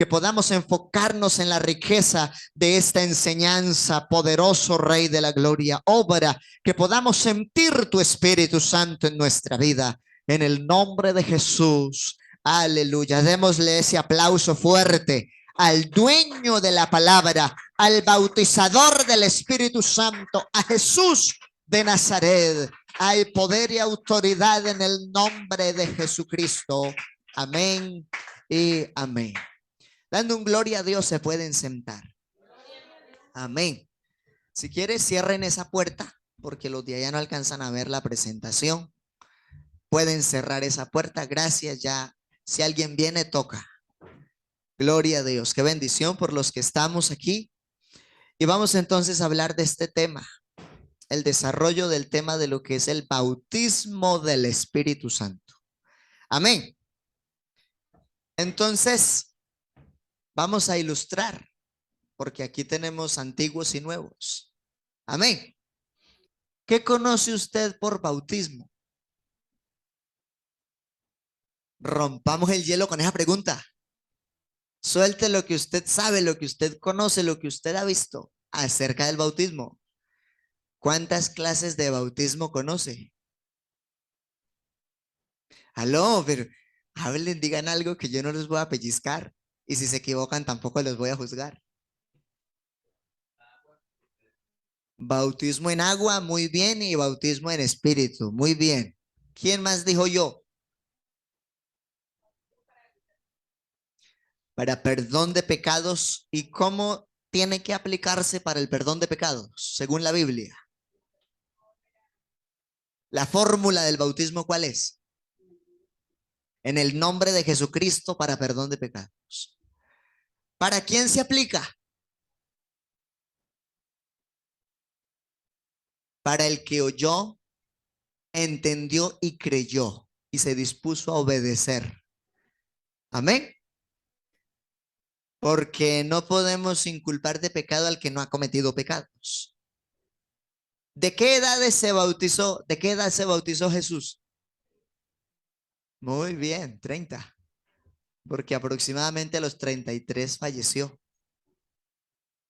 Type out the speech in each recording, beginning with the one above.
que podamos enfocarnos en la riqueza de esta enseñanza. Poderoso Rey de la Gloria, obra, que podamos sentir tu Espíritu Santo en nuestra vida, en el nombre de Jesús. Aleluya. Démosle ese aplauso fuerte al dueño de la palabra, al bautizador del Espíritu Santo, a Jesús de Nazaret. Hay poder y autoridad en el nombre de Jesucristo. Amén y amén. Dando un gloria a Dios, se pueden sentar. Amén. Si quieres, cierren esa puerta, porque los de allá no alcanzan a ver la presentación. Pueden cerrar esa puerta. Gracias. Ya, si alguien viene, toca. Gloria a Dios. Qué bendición por los que estamos aquí. Y vamos entonces a hablar de este tema, el desarrollo del tema de lo que es el bautismo del Espíritu Santo. Amén. Entonces, vamos a ilustrar, porque aquí tenemos antiguos y nuevos. Amén. ¿Qué conoce usted por bautismo? Rompamos el hielo con esa pregunta. Suelte lo que usted sabe, lo que usted conoce, lo que usted ha visto acerca del bautismo. ¿Cuántas clases de bautismo conoce? Aló, pero hablen, digan algo que yo no los voy a pellizcar. Y si se equivocan, tampoco los voy a juzgar. Bautismo en agua, muy bien. Y bautismo en espíritu, muy bien. ¿Quién más dijo yo? Para perdón de pecados. ¿Y cómo tiene que aplicarse para el perdón de pecados, según la Biblia? La fórmula del bautismo, ¿cuál es? En el nombre de Jesucristo para perdón de pecados. ¿Para quién se aplica? Para el que oyó, entendió y creyó y se dispuso a obedecer. Amén. Porque no podemos inculpar de pecado al que no ha cometido pecados. ¿De qué edad se bautizó? ¿De qué edad se bautizó Jesús? Muy bien, 30. Porque aproximadamente a los 33 falleció.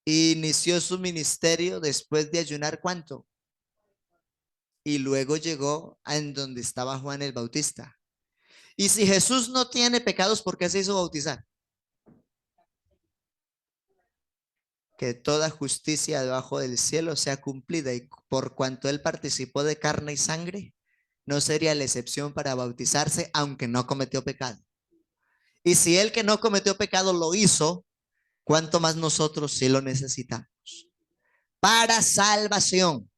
Inició su ministerio después de ayunar, ¿cuánto? Y luego llegó a en donde estaba Juan el Bautista. Y si Jesús no tiene pecados, ¿por qué se hizo bautizar? Que toda justicia debajo del cielo sea cumplida, y por cuanto él participó de carne y sangre, no sería la excepción para bautizarse, aunque no cometió pecado. Y si él que no cometió pecado lo hizo, ¿cuánto más nosotros sí lo necesitamos? Para salvación.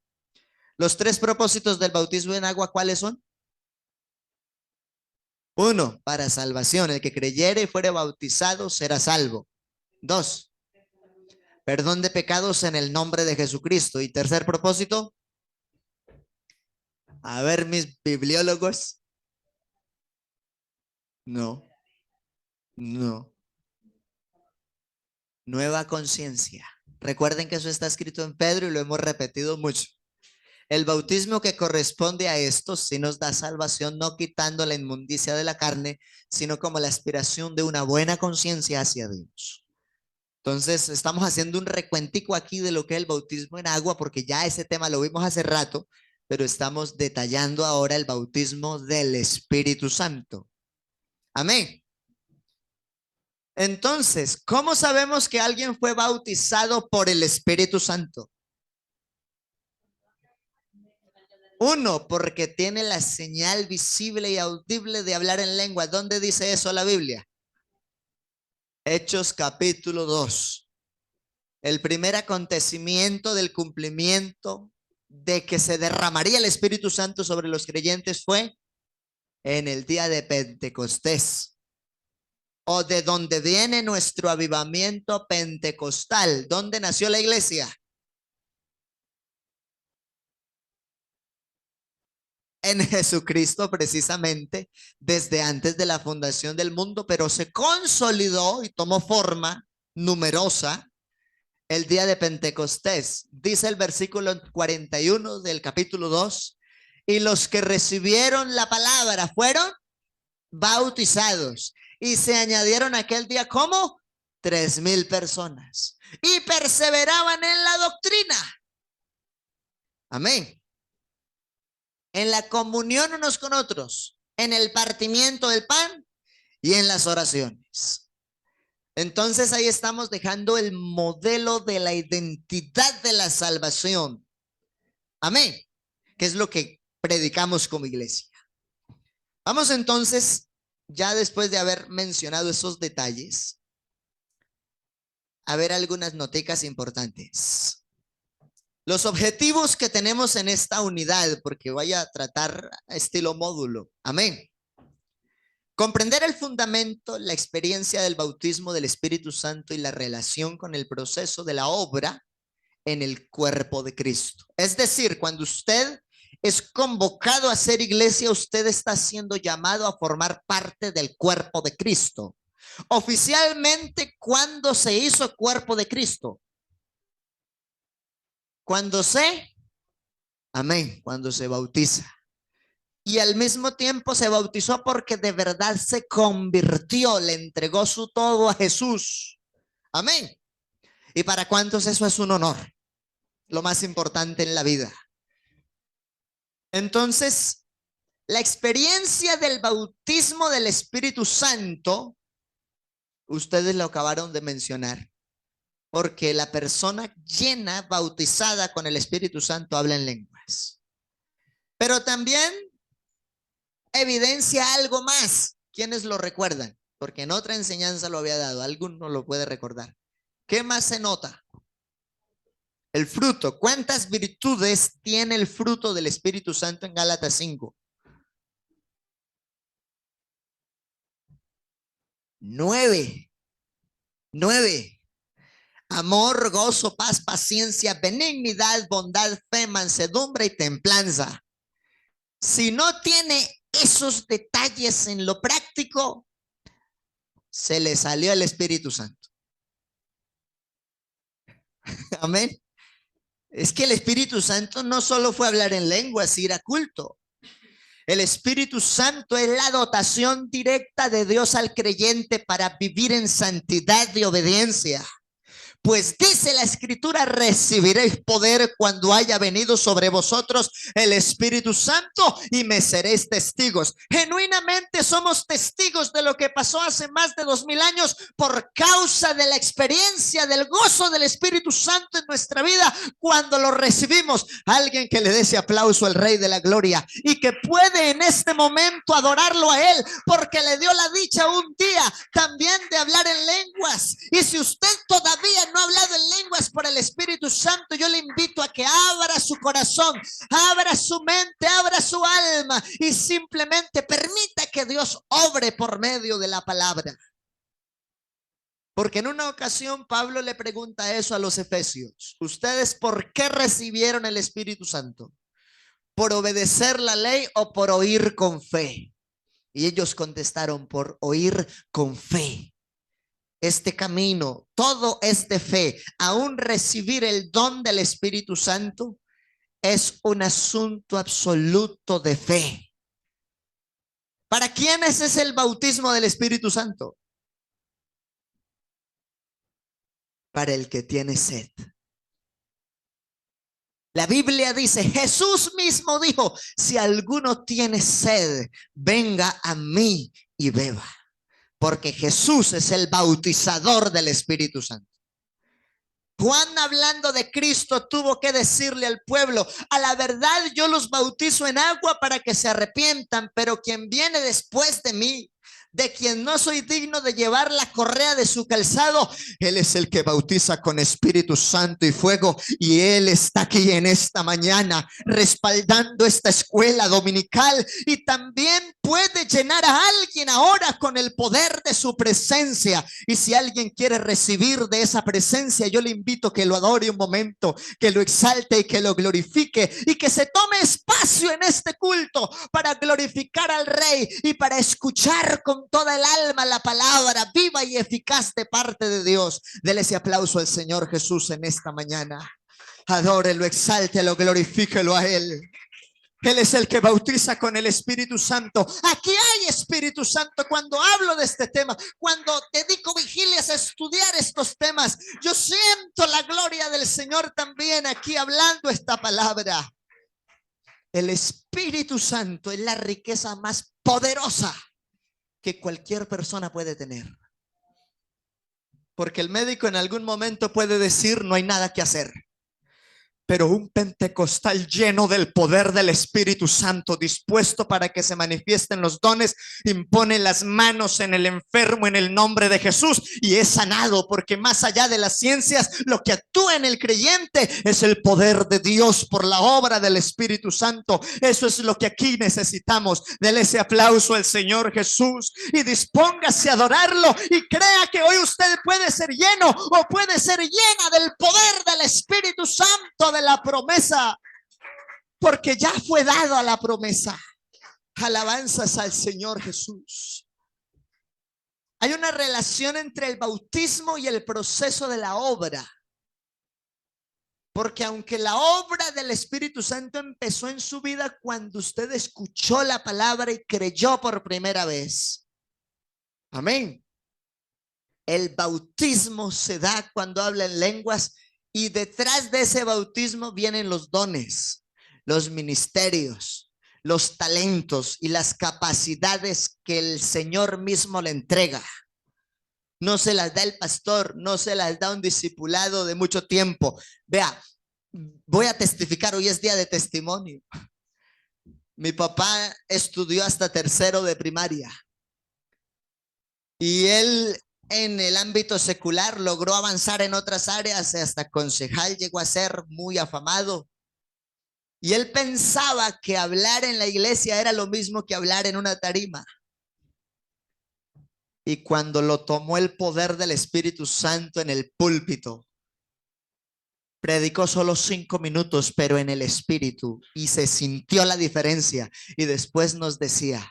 Los tres propósitos del bautismo en agua, ¿cuáles son? Uno, para salvación. El que creyere y fuere bautizado será salvo. Dos, perdón de pecados en el nombre de Jesucristo. Y tercer propósito, a ver mis bibliólogos. No, no. Nueva conciencia. Recuerden que eso está escrito en Pedro y lo hemos repetido mucho. El bautismo que corresponde a esto sí nos da salvación, no quitando la inmundicia de la carne, sino como la aspiración de una buena conciencia hacia Dios. Entonces, estamos haciendo un recuentico aquí de lo que es el bautismo en agua, porque ya ese tema lo vimos hace rato, pero estamos detallando ahora el bautismo del Espíritu Santo. Amén. Entonces, ¿cómo sabemos que alguien fue bautizado por el Espíritu Santo? Uno, porque tiene la señal visible y audible de hablar en lengua. ¿Dónde dice eso la Biblia? Hechos capítulo 2. El primer acontecimiento del cumplimiento de que se derramaría el Espíritu Santo sobre los creyentes fue en el día de Pentecostés, o de donde viene nuestro avivamiento pentecostal. ¿Dónde nació la iglesia? En Jesucristo, precisamente desde antes de la fundación del mundo, pero se consolidó y tomó forma numerosa el día de Pentecostés. Dice el versículo 41 del capítulo 2, y los que recibieron la palabra fueron bautizados y se añadieron aquel día, ¿cómo? 3,000 personas. Y perseveraban en la doctrina. Amén. En la comunión unos con otros, en el partimiento del pan y en las oraciones. Entonces ahí estamos dejando el modelo de la identidad de la salvación. Amén. Que es lo que predicamos como iglesia. Vamos entonces, ya después de haber mencionado esos detalles, a ver algunas noticas importantes. Los objetivos que tenemos en esta unidad, porque voy a tratar estilo módulo. Amén. Comprender el fundamento, la experiencia del bautismo del Espíritu Santo y la relación con el proceso de la obra en el cuerpo de Cristo. Es decir, cuando usted es convocado a ser iglesia, usted está siendo llamado a formar parte del cuerpo de Cristo. Oficialmente, ¿cuándo se hizo cuerpo de Cristo? Cuando cuando se bautiza. Y al mismo tiempo se bautizó porque de verdad se convirtió, le entregó su todo a Jesús. Amén. ¿Y para cuántos eso es un honor? Lo más importante en la vida. Entonces, la experiencia del bautismo del Espíritu Santo, ustedes lo acabaron de mencionar, porque la persona llena, bautizada con el Espíritu Santo, habla en lenguas. Pero también evidencia algo más. ¿Quiénes lo recuerdan? Porque en otra enseñanza lo había dado. ¿Alguno lo puede recordar? ¿Qué más se nota? El fruto. ¿Cuántas virtudes tiene el fruto del Espíritu Santo en Gálatas 5? 9. Amor, gozo, paz, paciencia, benignidad, bondad, fe, mansedumbre y templanza. Si no tiene esos detalles en lo práctico, se le salió el Espíritu Santo. Amén. Es que el Espíritu Santo no solo fue hablar en lenguas, ir a culto. El Espíritu Santo es la dotación directa de Dios al creyente para vivir en santidad y obediencia. Pues dice la Escritura, recibiréis poder cuando haya venido sobre vosotros el Espíritu Santo y me seréis testigos. Genuinamente somos testigos de lo que pasó hace más de 2000 años por causa de la experiencia del gozo del Espíritu Santo en nuestra vida cuando lo recibimos. Alguien que le dé ese aplauso al Rey de la Gloria y que puede en este momento adorarlo a Él porque le dio la dicha un día también de hablar en lenguas. Y si usted todavía no ha hablado en lenguas por el Espíritu Santo, yo le invito a que abra su corazón, abra su mente, abra su alma y simplemente permita que Dios obre por medio de la palabra. Porque en una ocasión Pablo le pregunta eso a los efesios: ¿ustedes por qué recibieron el Espíritu Santo? ¿Por obedecer la ley o por oír con fe? Y ellos contestaron: por oír con fe. Este camino, todo es de fe. Aún recibir el don del Espíritu Santo es un asunto absoluto de fe. ¿Para quiénes es el bautismo del Espíritu Santo? Para el que tiene sed. La Biblia dice, Jesús mismo dijo: si alguno tiene sed, venga a mí y beba. Porque Jesús es el bautizador del Espíritu Santo. Juan, hablando de Cristo, tuvo que decirle al pueblo: a la verdad yo los bautizo en agua para que se arrepientan, pero quien viene después de mí, de quien no soy digno de llevar la correa de su calzado, Él es el que bautiza con Espíritu Santo y fuego. Y Él está aquí en esta mañana respaldando esta escuela dominical, y también puede llenar a alguien ahora con el poder de su presencia. Y si alguien quiere recibir de esa presencia, yo le invito que lo adore un momento, que lo exalte y que lo glorifique, y que se tome espacio en este culto para glorificar al Rey y para escuchar con toda el alma la palabra viva y eficaz de parte de Dios. Dele ese aplauso al Señor Jesús en esta mañana. Adórelo, exáltelo, glorifíquelo a Él. Él es el que bautiza con el Espíritu Santo. Aquí hay Espíritu Santo, cuando hablo de este tema, cuando dedico vigilias a estudiar estos temas, yo siento la gloria del Señor también aquí hablando esta palabra. El Espíritu Santo es la riqueza más poderosa que cualquier persona puede tener. Porque el médico en algún momento puede decir no hay nada que hacer. Pero un pentecostal lleno del poder del Espíritu Santo, dispuesto para que se manifiesten los dones, impone las manos en el enfermo en el nombre de Jesús y es sanado, porque más allá de las ciencias, lo que actúa en el creyente es el poder de Dios por la obra del Espíritu Santo. Eso es lo que aquí necesitamos. Dele ese aplauso al Señor Jesús y dispóngase a adorarlo y crea que hoy usted puede ser lleno o puede ser llena del poder del Espíritu Santo, de la promesa, porque ya fue dado a la promesa. Alabanzas al Señor Jesús. Hay una relación entre el bautismo y el proceso de la obra, porque aunque la obra del Espíritu Santo empezó en su vida cuando usted escuchó la palabra y creyó por primera vez, amén, el bautismo se da cuando habla en lenguas. Y detrás de ese bautismo vienen los dones, los ministerios, los talentos y las capacidades que el Señor mismo le entrega. No se las da el pastor, no se las da un discipulado de mucho tiempo. Vea, voy a testificar, hoy es día de testimonio. Mi papá estudió hasta tercero de primaria. Y él en el ámbito secular logró avanzar en otras áreas, hasta concejal llegó a ser muy afamado. Y él pensaba que hablar en la iglesia era lo mismo que hablar en una tarima. Y cuando lo tomó el poder del Espíritu Santo en el púlpito, predicó solo 5 minutos, pero en el Espíritu, y se sintió la diferencia. Y después nos decía: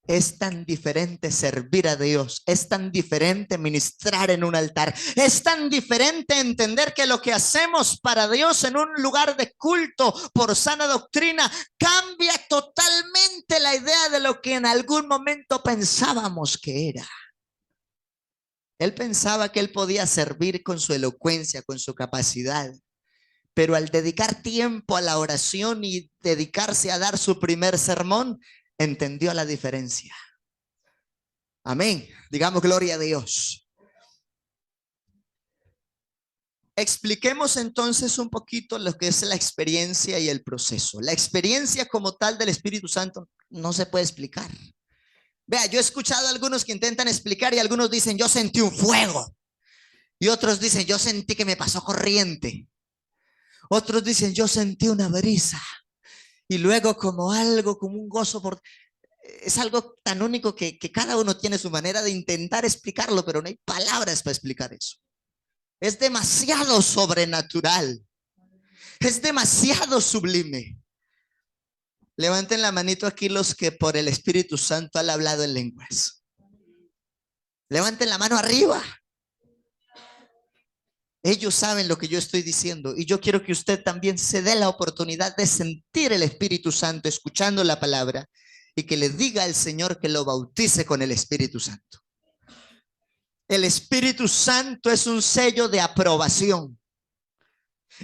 es tan diferente servir a Dios, es tan diferente ministrar en un altar, es tan diferente entender que lo que hacemos para Dios en un lugar de culto por sana doctrina cambia totalmente la idea de lo que en algún momento pensábamos que era. Él pensaba que él podía servir con su elocuencia, con su capacidad, pero al dedicar tiempo a la oración y dedicarse a dar su primer sermón, entendió la diferencia. Amén. Digamos gloria a Dios. Expliquemos entonces un poquito lo que es la experiencia y el proceso. La experiencia como tal del Espíritu Santo no se puede explicar. Vea, yo he escuchado a algunos que intentan explicar y algunos dicen yo sentí un fuego. Y otros dicen yo sentí que me pasó corriente. Otros dicen yo sentí una brisa. Y luego como algo, como un gozo por... Es algo tan único que cada uno tiene su manera de intentar explicarlo, pero no hay palabras para explicar eso. Es demasiado sobrenatural. Es demasiado sublime. Levanten la manito aquí los que por el Espíritu Santo han hablado en lenguas. Levanten la mano arriba. Ellos saben lo que yo estoy diciendo y yo quiero que usted también se dé la oportunidad de sentir el Espíritu Santo escuchando la palabra y que le diga al Señor que lo bautice con el Espíritu Santo. El Espíritu Santo es un sello de aprobación,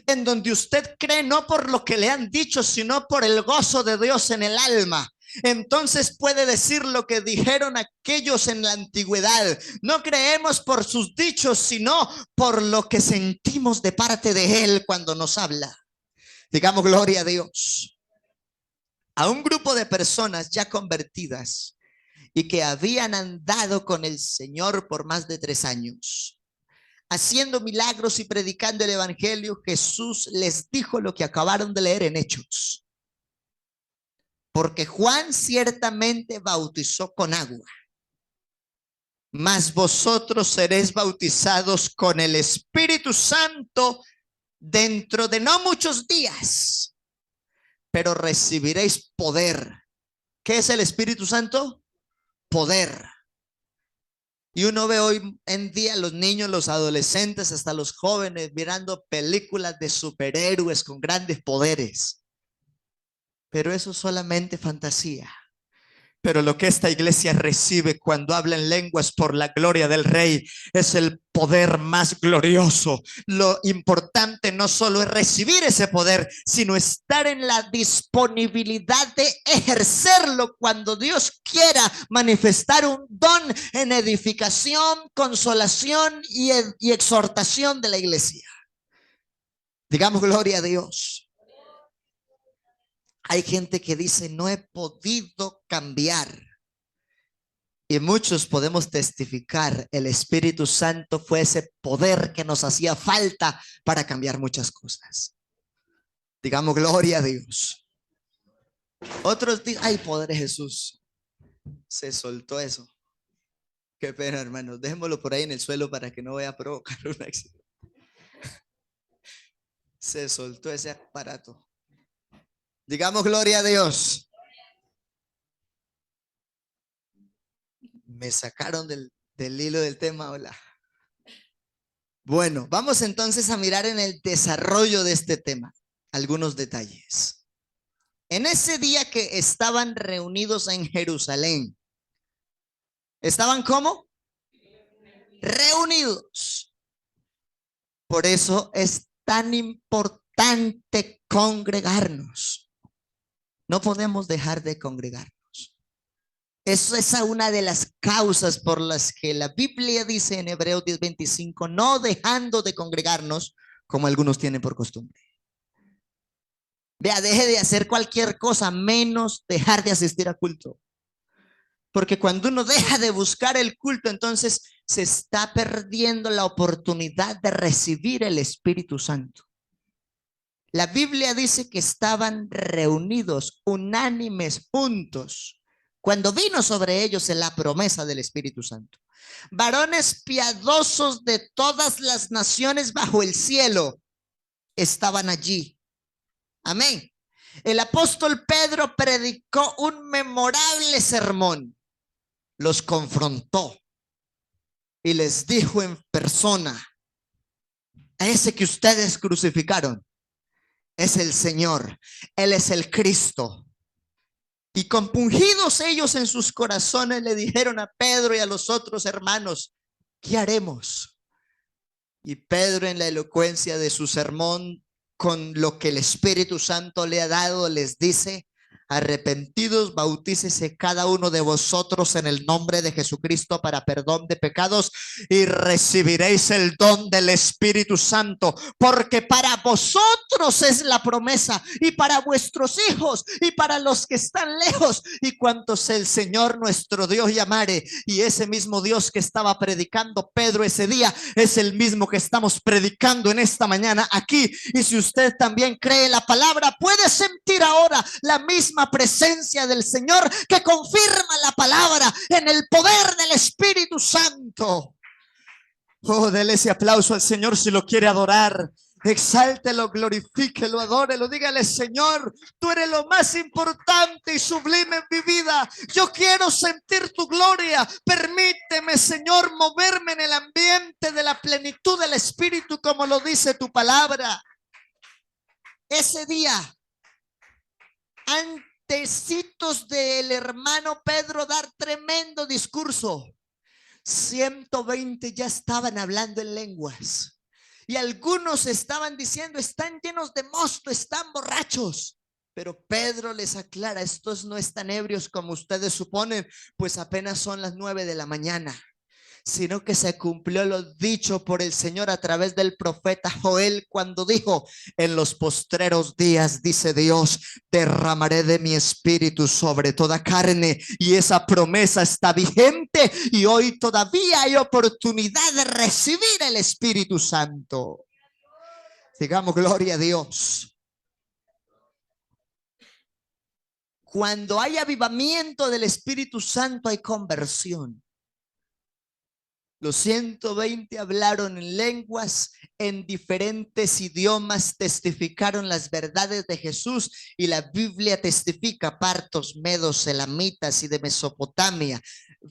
en donde usted cree no por lo que le han dicho, sino por el gozo de Dios en el alma. Entonces puede decir lo que dijeron aquellos en la antigüedad. No creemos por sus dichos, sino por lo que sentimos de parte de Él cuando nos habla. Digamos gloria a Dios. A un grupo de personas ya convertidas y que habían andado con el Señor por más de 3 años, haciendo milagros y predicando el evangelio, Jesús les dijo lo que acabaron de leer en Hechos. Porque Juan ciertamente bautizó con agua, mas vosotros seréis bautizados con el Espíritu Santo dentro de no muchos días, pero recibiréis poder. ¿Qué es el Espíritu Santo? Poder. Y uno ve hoy en día los niños, los adolescentes, hasta los jóvenes mirando películas de superhéroes con grandes poderes. Pero eso es solamente fantasía. Pero lo que esta iglesia recibe cuando habla en lenguas por la gloria del Rey es el poder más glorioso. Lo importante no solo es recibir ese poder, sino estar en la disponibilidad de ejercerlo cuando Dios quiera manifestar un don en edificación, consolación y exhortación de la iglesia. Digamos gloria a Dios. Hay gente que dice, no he podido cambiar. Y muchos podemos testificar, el Espíritu Santo fue ese poder que nos hacía falta para cambiar muchas cosas. Digamos, gloria a Dios. Otros dicen, ay, poder de Jesús. Se soltó eso. Qué pena, hermanos. Dejémoslo por ahí en el suelo para que no vaya a provocar un accidente. Se soltó ese aparato. Digamos, gloria a Dios. Me sacaron del hilo del tema, hola. Bueno, vamos entonces a mirar en el desarrollo de este tema algunos detalles. En ese día que estaban reunidos en Jerusalén, ¿estaban cómo? Reunidos. Por eso es tan importante congregarnos. No podemos dejar de congregarnos. Esa es una de las causas por las que la Biblia dice en Hebreos 10:25, no dejando de congregarnos como algunos tienen por costumbre. Vea, deje de hacer cualquier cosa menos dejar de asistir a culto. Porque cuando uno deja de buscar el culto, entonces se está perdiendo la oportunidad de recibir el Espíritu Santo. La Biblia dice que estaban reunidos, unánimes, juntos, cuando vino sobre ellos la promesa del Espíritu Santo. Varones piadosos de todas las naciones bajo el cielo estaban allí. Amén. El apóstol Pedro predicó un memorable sermón. Los confrontó y les dijo en persona, a ese que ustedes crucificaron es el Señor, Él es el Cristo. Y compungidos ellos en sus corazones le dijeron a Pedro y a los otros hermanos, ¿qué haremos? Y Pedro, en la elocuencia de su sermón, con lo que el Espíritu Santo le ha dado, les dice, arrepentidos, bautícese cada uno de vosotros en el nombre de Jesucristo para perdón de pecados y recibiréis el don del Espíritu Santo, porque para vosotros es la promesa y para vuestros hijos y para los que están lejos y cuantos el Señor nuestro Dios llamare. Y ese mismo Dios que estaba predicando Pedro ese día es el mismo que estamos predicando en esta mañana aquí. Y si usted también cree la palabra, puede sentir ahora la misma presencia del Señor que confirma la palabra en el poder del Espíritu Santo. Oh, dele ese aplauso al Señor si lo quiere adorar. Exáltelo, glorifíquelo, adórelo, dígale, Señor, tú eres lo más importante y sublime en mi vida. Yo quiero sentir tu gloria. Permíteme, Señor, moverme en el ambiente de la plenitud del Espíritu, como lo dice tu palabra. Ese día, antecitos del hermano Pedro dar tremendo discurso, 120 ya estaban hablando en lenguas. Y algunos estaban diciendo, están llenos de mosto, están borrachos. Pero Pedro les aclara, estos no están ebrios como ustedes suponen, pues apenas son las 9 de la mañana. Sino que se cumplió lo dicho por el Señor a través del profeta Joel cuando dijo, en los postreros días, dice Dios, derramaré de mi espíritu sobre toda carne. Y esa promesa está vigente y hoy todavía hay oportunidad de recibir el Espíritu Santo. Digamos gloria a Dios. Cuando hay avivamiento del Espíritu Santo hay conversión. Los 120 hablaron en lenguas, en diferentes idiomas, testificaron las verdades de Jesús y la Biblia testifica partos, medos, elamitas y de Mesopotamia,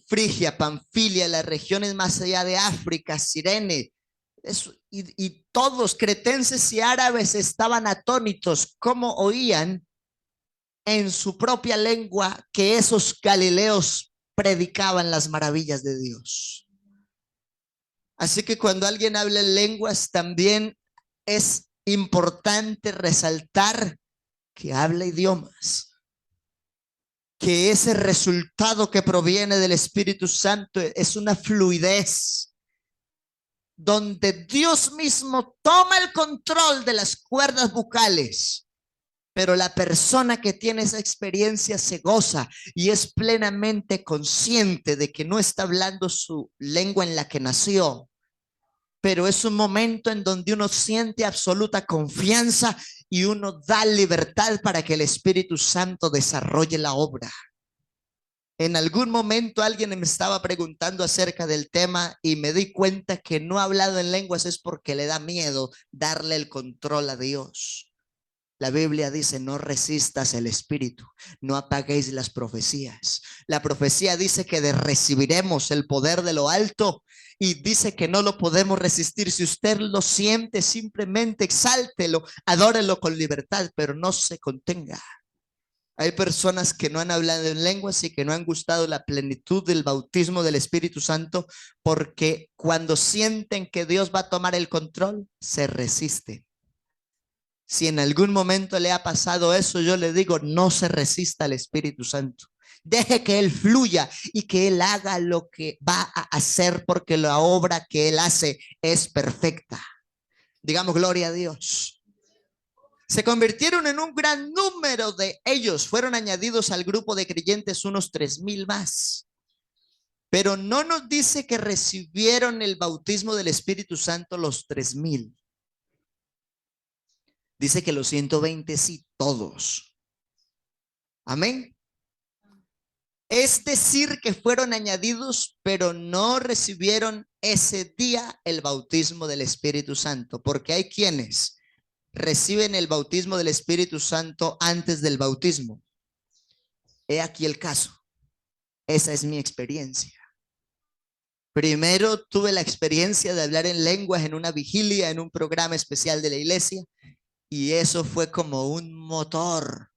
Frigia, Panfilia, las regiones más allá de África, Cirene, y todos cretenses y árabes estaban atónitos, cómo oían en su propia lengua que esos galileos predicaban las maravillas de Dios. Así que cuando alguien habla en lenguas, también es importante resaltar que habla idiomas, que ese resultado que proviene del Espíritu Santo es una fluidez donde Dios mismo toma el control de las cuerdas vocales, pero la persona que tiene esa experiencia se goza y es plenamente consciente de que no está hablando su lengua en la que nació, pero es un momento en donde uno siente absoluta confianza y uno da libertad para que el Espíritu Santo desarrolle la obra. En algún momento alguien me estaba preguntando acerca del tema y me di cuenta que no ha hablado en lenguas es porque le da miedo darle el control a Dios. La Biblia dice, no resistas el Espíritu, no apaguéis las profecías. La profecía dice que recibiremos el poder de lo alto y dice que no lo podemos resistir. Si usted lo siente, simplemente exáltelo, adórelo con libertad, pero no se contenga. Hay personas que no han hablado en lenguas y que no han gustado la plenitud del bautismo del Espíritu Santo porque cuando sienten que Dios va a tomar el control, se resisten. Si en algún momento le ha pasado eso, yo le digo, no se resista al Espíritu Santo. Deje que Él fluya y que Él haga lo que va a hacer porque la obra que Él hace es perfecta. Digamos, gloria a Dios. Se convirtieron en un gran número de ellos. Fueron añadidos al grupo de creyentes unos 3,000 más. Pero no nos dice que recibieron el bautismo del Espíritu Santo los 3,000. Dice que los 120 sí, todos. Amén. Es decir, que fueron añadidos, pero no recibieron ese día el bautismo del Espíritu Santo, porque hay quienes reciben el bautismo del Espíritu Santo antes del bautismo. He aquí el caso. Esa es mi experiencia. Primero tuve la experiencia de hablar en lenguas en una vigilia, en un programa especial de la iglesia, y eso fue como un motor.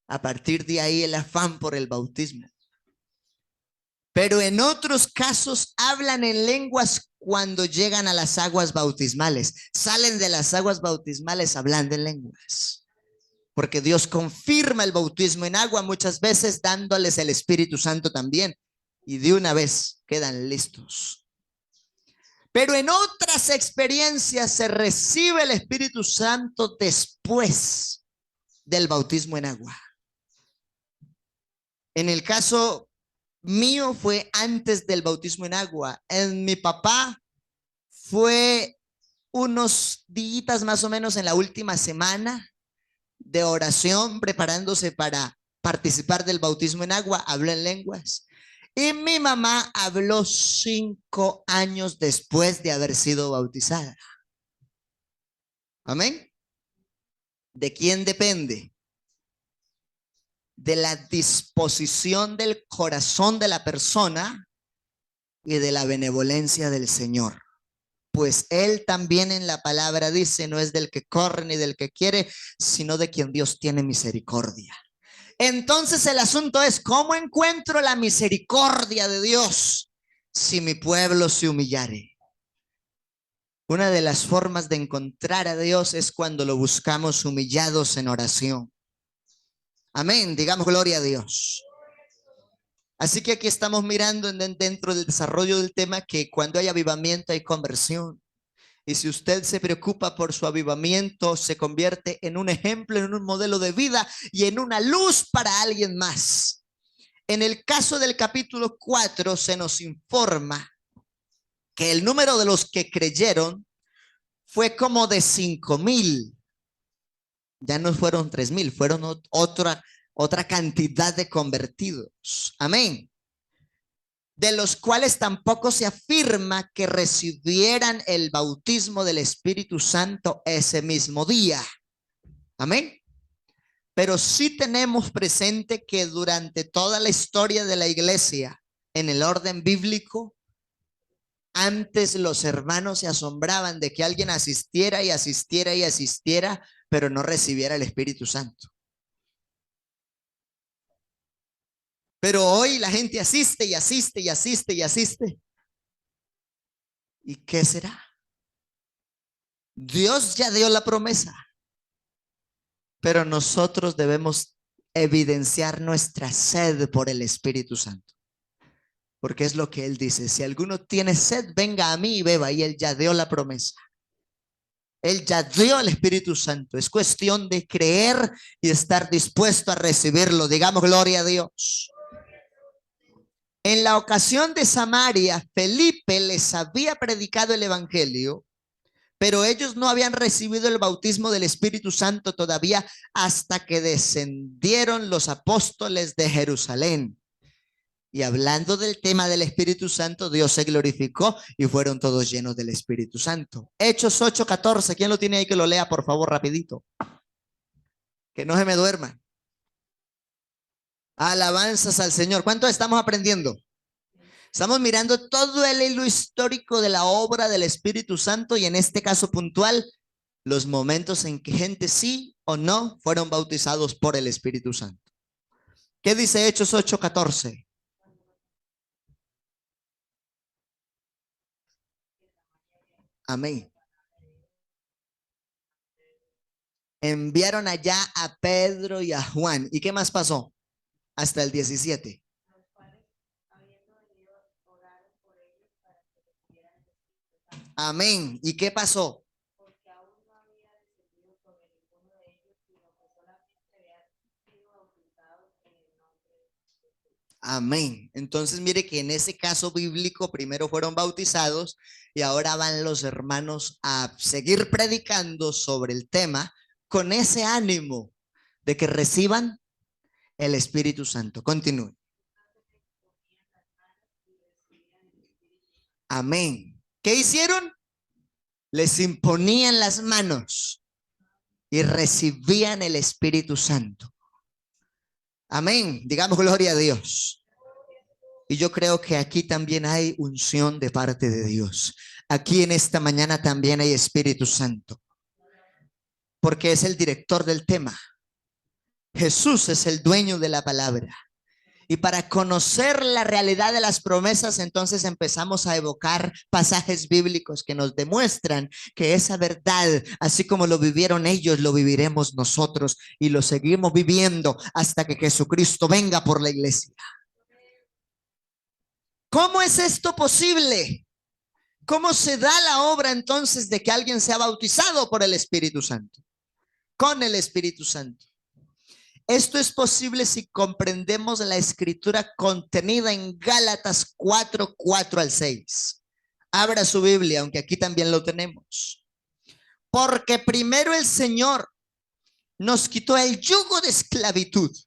A partir de ahí el afán por el bautismo. Pero en otros casos hablan en lenguas cuando llegan a las aguas bautismales. Salen de las aguas bautismales hablando en lenguas. Porque Dios confirma el bautismo en agua muchas veces dándoles el Espíritu Santo también. Y de una vez quedan listos. Pero en otras experiencias se recibe el Espíritu Santo después del bautismo en agua. En el caso mío fue antes del bautismo en agua. En mi papá fue unos días más o menos en la última semana de oración, preparándose para participar del bautismo en agua, habló en lenguas. Y mi mamá habló 5 años después de haber sido bautizada. Amén. ¿De quién depende? De la disposición del corazón de la persona y de la benevolencia del Señor. Pues Él también en la palabra dice, no es del que corre ni del que quiere, sino de quien Dios tiene misericordia. Entonces el asunto es, ¿cómo encuentro la misericordia de Dios si mi pueblo se humillare? Una de las formas de encontrar a Dios es cuando lo buscamos humillados en oración. Amén, digamos gloria a Dios. Así que aquí estamos mirando dentro del desarrollo del tema que cuando hay avivamiento hay conversión. Y si usted se preocupa por su avivamiento, se convierte en un ejemplo, en un modelo de vida y en una luz para alguien más. En el caso del capítulo 4 se nos informa que el número de los que creyeron fue como de 5,000. Ya no fueron 3,000, fueron otra cantidad de convertidos. Amén. De los cuales tampoco se afirma que recibieran el bautismo del Espíritu Santo ese mismo día. Amén. Pero sí tenemos presente que durante toda la historia de la iglesia, en el orden bíblico, antes los hermanos se asombraban de que alguien asistiera y asistiera y asistiera, pero no recibiera el Espíritu Santo. Pero hoy la gente asiste y asiste y asiste y asiste. ¿Y qué será? Dios ya dio la promesa, pero nosotros debemos evidenciar nuestra sed por el Espíritu Santo. Porque es lo que Él dice: si alguno tiene sed, venga a mí y beba. Y Él ya dio la promesa. Él ya dio el Espíritu Santo. Es cuestión de creer y estar dispuesto a recibirlo. Digamos gloria a Dios. En la ocasión de Samaria, Felipe les había predicado el evangelio, pero ellos no habían recibido el bautismo del Espíritu Santo todavía hasta que descendieron los apóstoles de Jerusalén. Y hablando del tema del Espíritu Santo, Dios se glorificó y fueron todos llenos del Espíritu Santo. Hechos 8:14, ¿quién lo tiene ahí que lo lea por favor rapidito? Que no se me duerma. Alabanzas al Señor. ¿Cuánto estamos aprendiendo? Estamos mirando todo el hilo histórico de la obra del Espíritu Santo y en este caso puntual, los momentos en que gente sí o no fueron bautizados por el Espíritu Santo. ¿Qué dice Hechos 8:14? Amén. Enviaron allá a Pedro y a Juan. ¿Y qué más pasó? Hasta el 17. Amén. ¿Y qué pasó? Amén. Entonces mire que en ese caso bíblico primero fueron bautizados y ahora van los hermanos a seguir predicando sobre el tema con ese ánimo de que reciban el Espíritu Santo. Continúe. Amén. ¿Qué hicieron? Les imponían las manos y recibían el Espíritu Santo. Amén. Digamos gloria a Dios. Y yo creo que aquí también hay unción de parte de Dios. Aquí en esta mañana también hay Espíritu Santo. Porque es el director del tema. Jesús es el dueño de la palabra. Y para conocer la realidad de las promesas, entonces empezamos a evocar pasajes bíblicos que nos demuestran que esa verdad, así como lo vivieron ellos, lo viviremos nosotros y lo seguimos viviendo hasta que Jesucristo venga por la iglesia. ¿Cómo es esto posible? ¿Cómo se da la obra entonces de que alguien sea bautizado por el Espíritu Santo? Con el Espíritu Santo. Esto es posible si comprendemos la escritura contenida en Gálatas 4:4-6. Abra su Biblia, aunque aquí también lo tenemos. Porque primero el Señor nos quitó el yugo de esclavitud.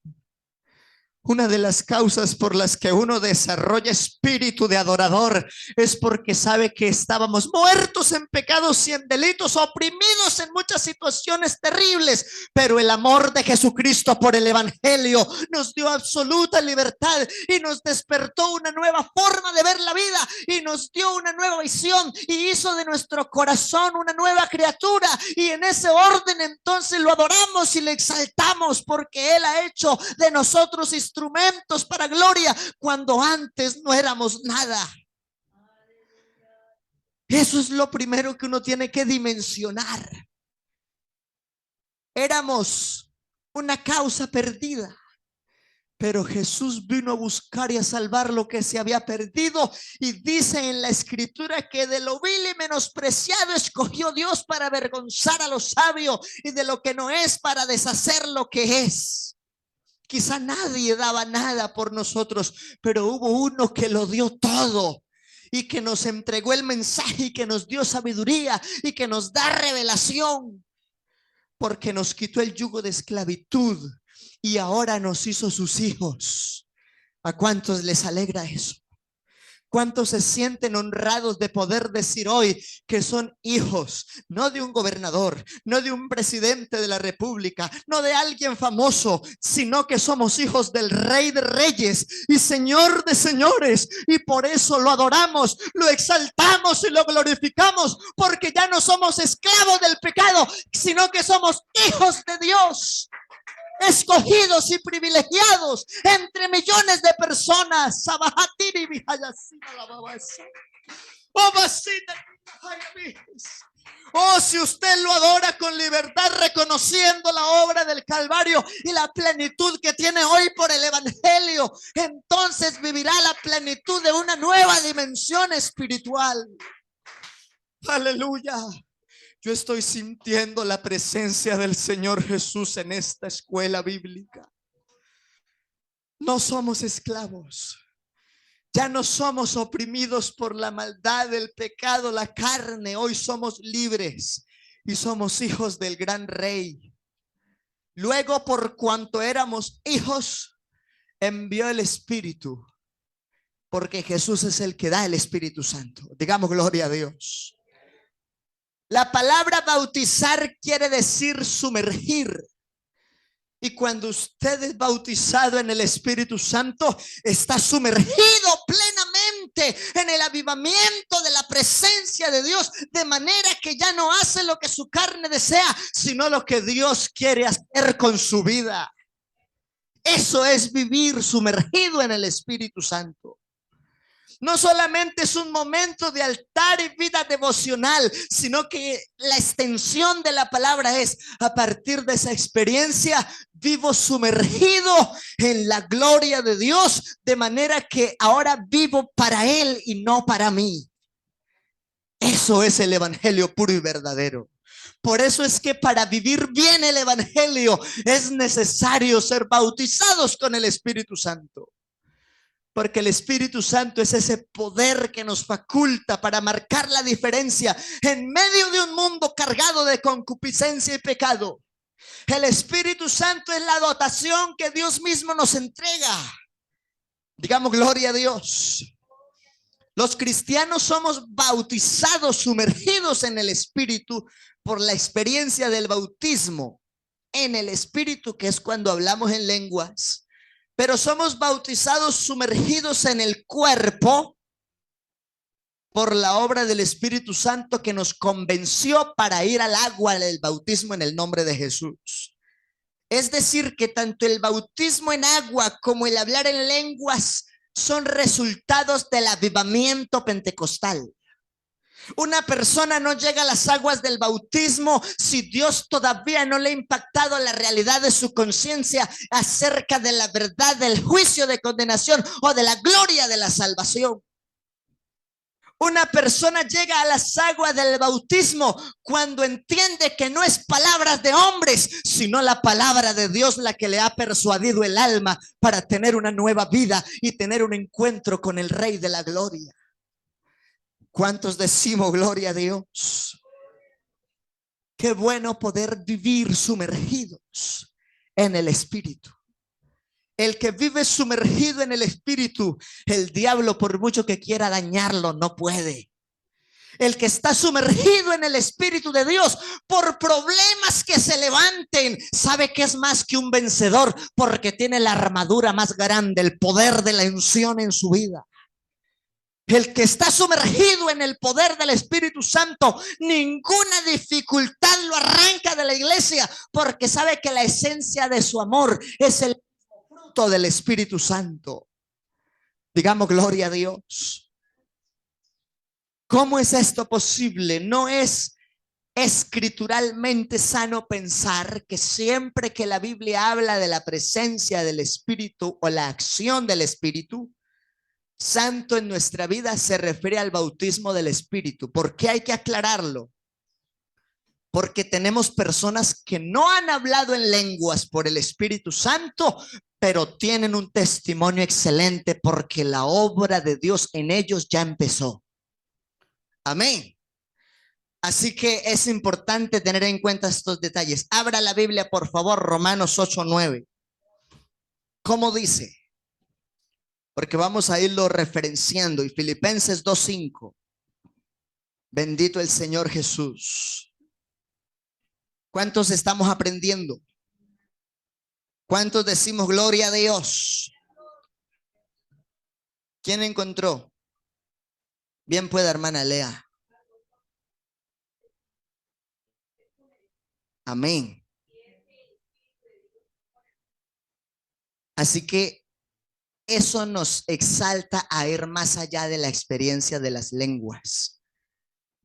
Una de las causas por las que uno desarrolla espíritu de adorador es porque sabe que estábamos muertos en pecados y en delitos, oprimidos en muchas situaciones terribles, pero el amor de Jesucristo por el evangelio nos dio absoluta libertad y nos despertó una nueva forma de ver la vida y nos dio una nueva visión y hizo de nuestro corazón una nueva criatura, y en ese orden entonces lo adoramos y le exaltamos porque Él ha hecho de nosotros instrumentos para gloria cuando antes no éramos nada. Eso es lo primero que uno tiene que dimensionar. Éramos una causa perdida, pero Jesús vino a buscar y a salvar lo que se había perdido, y dice en la escritura que de lo vil y menospreciado escogió Dios para avergonzar a lo sabio, y de lo que no es para deshacer lo que es. Quizá nadie daba nada por nosotros, pero hubo uno que lo dio todo y que nos entregó el mensaje y que nos dio sabiduría y que nos da revelación, porque nos quitó el yugo de esclavitud y ahora nos hizo sus hijos. ¿A cuántos les alegra eso? ¿Cuántos se sienten honrados de poder decir hoy que son hijos, no de un gobernador, no de un presidente de la república, no de alguien famoso, sino que somos hijos del Rey de Reyes y Señor de Señores? Y por eso lo adoramos, lo exaltamos y lo glorificamos, porque ya no somos esclavos del pecado, sino que somos hijos de Dios. escogidos y privilegiados entre millones de personas. Oh, si usted lo adora con libertad, reconociendo la obra del Calvario y la plenitud que tiene hoy por el Evangelio, entonces vivirá la plenitud de una nueva dimensión espiritual. Aleluya. Yo estoy sintiendo la presencia del Señor Jesús en esta escuela bíblica. No somos esclavos. Ya no somos oprimidos por la maldad, el pecado, la carne. Hoy somos libres y somos hijos del gran Rey. Luego, por cuanto éramos hijos, envió el Espíritu, porque Jesús es el que da el Espíritu Santo. Digamos gloria a Dios. La palabra bautizar quiere decir sumergir. Y cuando usted es bautizado en el Espíritu Santo, está sumergido plenamente en el avivamiento de la presencia de Dios, de manera que ya no hace lo que su carne desea, sino lo que Dios quiere hacer con su vida. Eso es vivir sumergido en el Espíritu Santo. No solamente es un momento de altar y vida devocional, sino que la extensión de la palabra es: a partir de esa experiencia vivo sumergido en la gloria de Dios, de manera que ahora vivo para Él y no para mí. Eso es el evangelio puro y verdadero. Por eso es que para vivir bien el evangelio es necesario ser bautizados con el Espíritu Santo. Porque el Espíritu Santo es ese poder que nos faculta para marcar la diferencia en medio de un mundo cargado de concupiscencia y pecado. El Espíritu Santo es la dotación que Dios mismo nos entrega. Digamos gloria a Dios. Los cristianos somos bautizados, sumergidos en el Espíritu por la experiencia del bautismo en el Espíritu, que es cuando hablamos en lenguas. Pero somos bautizados, sumergidos en el cuerpo por la obra del Espíritu Santo, que nos convenció para ir al agua del bautismo en el nombre de Jesús. Es decir, que tanto el bautismo en agua como el hablar en lenguas son resultados del avivamiento pentecostal. Una persona no llega a las aguas del bautismo si Dios todavía no le ha impactado la realidad de su conciencia acerca de la verdad del juicio de condenación o de la gloria de la salvación. Una persona llega a las aguas del bautismo cuando entiende que no es palabras de hombres, sino la palabra de Dios la que le ha persuadido el alma para tener una nueva vida y tener un encuentro con el Rey de la Gloria. ¿Cuántos decimos gloria a Dios? Qué bueno poder vivir sumergidos en el Espíritu. El que vive sumergido en el Espíritu, el diablo, por mucho que quiera dañarlo, no puede. El que está sumergido en el Espíritu de Dios, por problemas que se levanten, sabe que es más que un vencedor, porque tiene la armadura más grande, el poder de la unción en su vida. El que está sumergido en el poder del Espíritu Santo, ninguna dificultad lo arranca de la iglesia, porque sabe que la esencia de su amor es el fruto del Espíritu Santo. Digamos gloria a Dios. ¿Cómo es esto posible? No es escrituralmente sano pensar que siempre que la Biblia habla de la presencia del Espíritu o la acción del Espíritu Santo en nuestra vida se refiere al bautismo del Espíritu. ¿Por qué hay que aclararlo? Porque tenemos personas que no han hablado en lenguas por el Espíritu Santo, pero tienen un testimonio excelente porque la obra de Dios en ellos ya empezó. Amén. Así que es importante tener en cuenta estos detalles. Abra la Biblia, por favor, Romanos 8:9. ¿Cómo dice? Porque vamos a irlo referenciando. Y Filipenses 2:5. Bendito el Señor Jesús. ¿Cuántos estamos aprendiendo? ¿Cuántos decimos gloria a Dios? ¿Quién encontró? Bien pueda, hermana, lea. Amén. Así que eso nos exalta a ir más allá de la experiencia de las lenguas.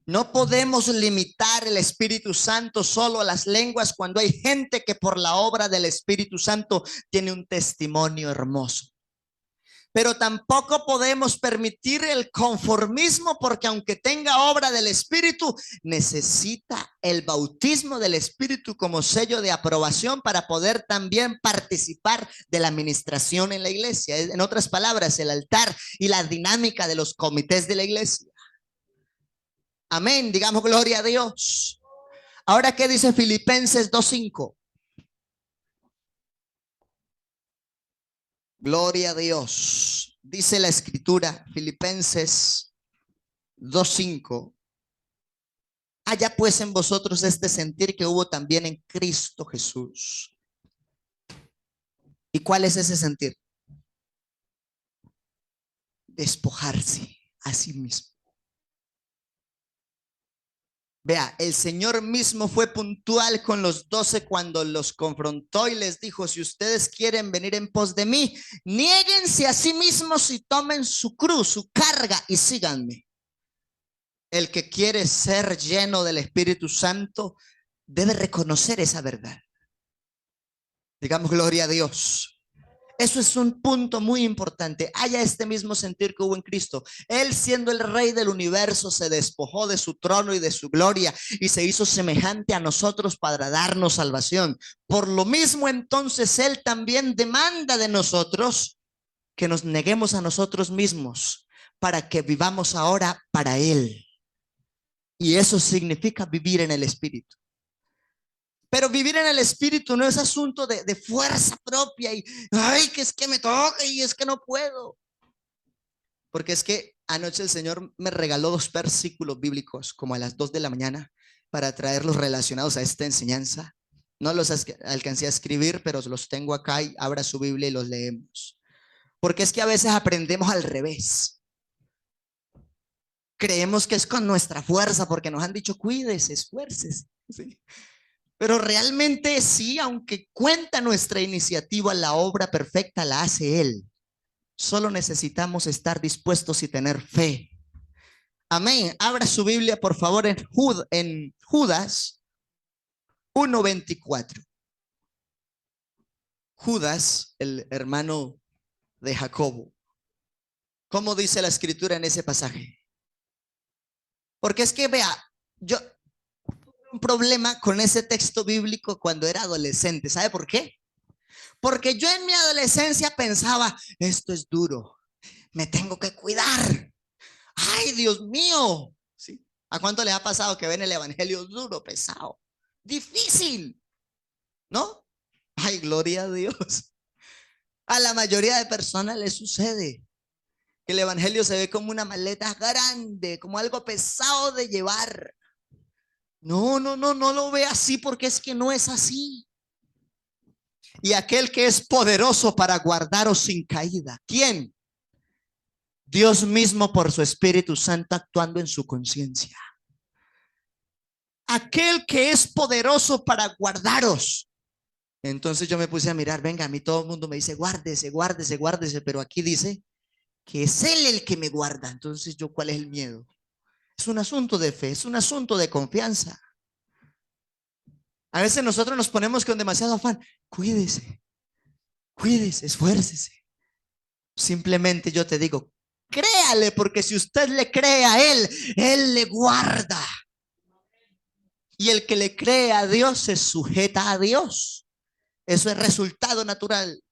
No podemos limitar el Espíritu Santo solo a las lenguas cuando hay gente que por la obra del Espíritu Santo tiene un testimonio hermoso. Pero tampoco podemos permitir el conformismo, porque aunque tenga obra del Espíritu, necesita el bautismo del Espíritu como sello de aprobación para poder también participar de la administración en la iglesia. En otras palabras, el altar y la dinámica de los comités de la iglesia. Amén, digamos gloria a Dios. Ahora, ¿qué dice Filipenses 2:5? Gloria a Dios. Dice la escritura, Filipenses 2:5. Haya pues en vosotros este sentir que hubo también en Cristo Jesús. ¿Y cuál es ese sentir? Despojarse a sí mismo. Vea, el Señor mismo fue puntual con los 12 cuando los confrontó y les dijo: si ustedes quieren venir en pos de mí, niéguense a sí mismos y tomen su cruz, su carga, y síganme. El que quiere ser lleno del Espíritu Santo debe reconocer esa verdad. Digamos gloria a Dios. Eso es un punto muy importante. Haya este mismo sentir que hubo en Cristo. Él, siendo el Rey del universo, se despojó de su trono y de su gloria y se hizo semejante a nosotros para darnos salvación. Por lo mismo, entonces, Él también demanda de nosotros que nos neguemos a nosotros mismos para que vivamos ahora para Él. Y eso significa vivir en el Espíritu. Pero vivir en el Espíritu no es asunto de fuerza propia y, ay, que es que me toca y es que no puedo. Porque es que anoche el Señor me regaló 2 versículos bíblicos como a las 2 de la mañana para traerlos relacionados a esta enseñanza. No los alcancé a escribir, pero los tengo acá, y abra su Biblia y los leemos. Porque es que a veces aprendemos al revés. Creemos que es con nuestra fuerza porque nos han dicho cuídese, esfuércese. ¿Sí? Pero realmente sí, aunque cuenta nuestra iniciativa, la obra perfecta la hace Él. Solo necesitamos estar dispuestos y tener fe. Amén. Abra su Biblia, por favor, en Judas 1:24. Judas, el hermano de Jacobo. ¿Cómo dice la escritura en ese pasaje? Porque es que vea, yo un problema con ese texto bíblico cuando era adolescente. ¿Sabe por qué? Porque yo en mi adolescencia pensaba, esto es duro, me tengo que cuidar. Ay, Dios mío. ¿Sí? ¿A cuánto les ha pasado que ven el evangelio duro, pesado, difícil? ¿No? Ay, gloria a Dios. A la mayoría de personas les sucede que el evangelio se ve como una maleta grande, como algo pesado de llevar. No lo ve así, porque es que no es así. Y aquel que es poderoso para guardaros sin caída, ¿quién? Dios mismo, por su Espíritu Santo actuando en su conciencia. Aquel que es poderoso para guardaros. Entonces yo me puse a mirar, venga, a mí todo el mundo me dice guárdese, guárdese, guárdese, pero aquí dice que es Él el que me guarda. Entonces yo, ¿cuál es el miedo? Es un asunto de fe, es un asunto de confianza. A veces nosotros nos ponemos con demasiado afán. Cuídese, cuídese, esfuércese. Simplemente yo te digo, créale, porque si usted le cree a Él, Él le guarda. Y el que le cree a Dios se sujeta a Dios. Eso es resultado natural.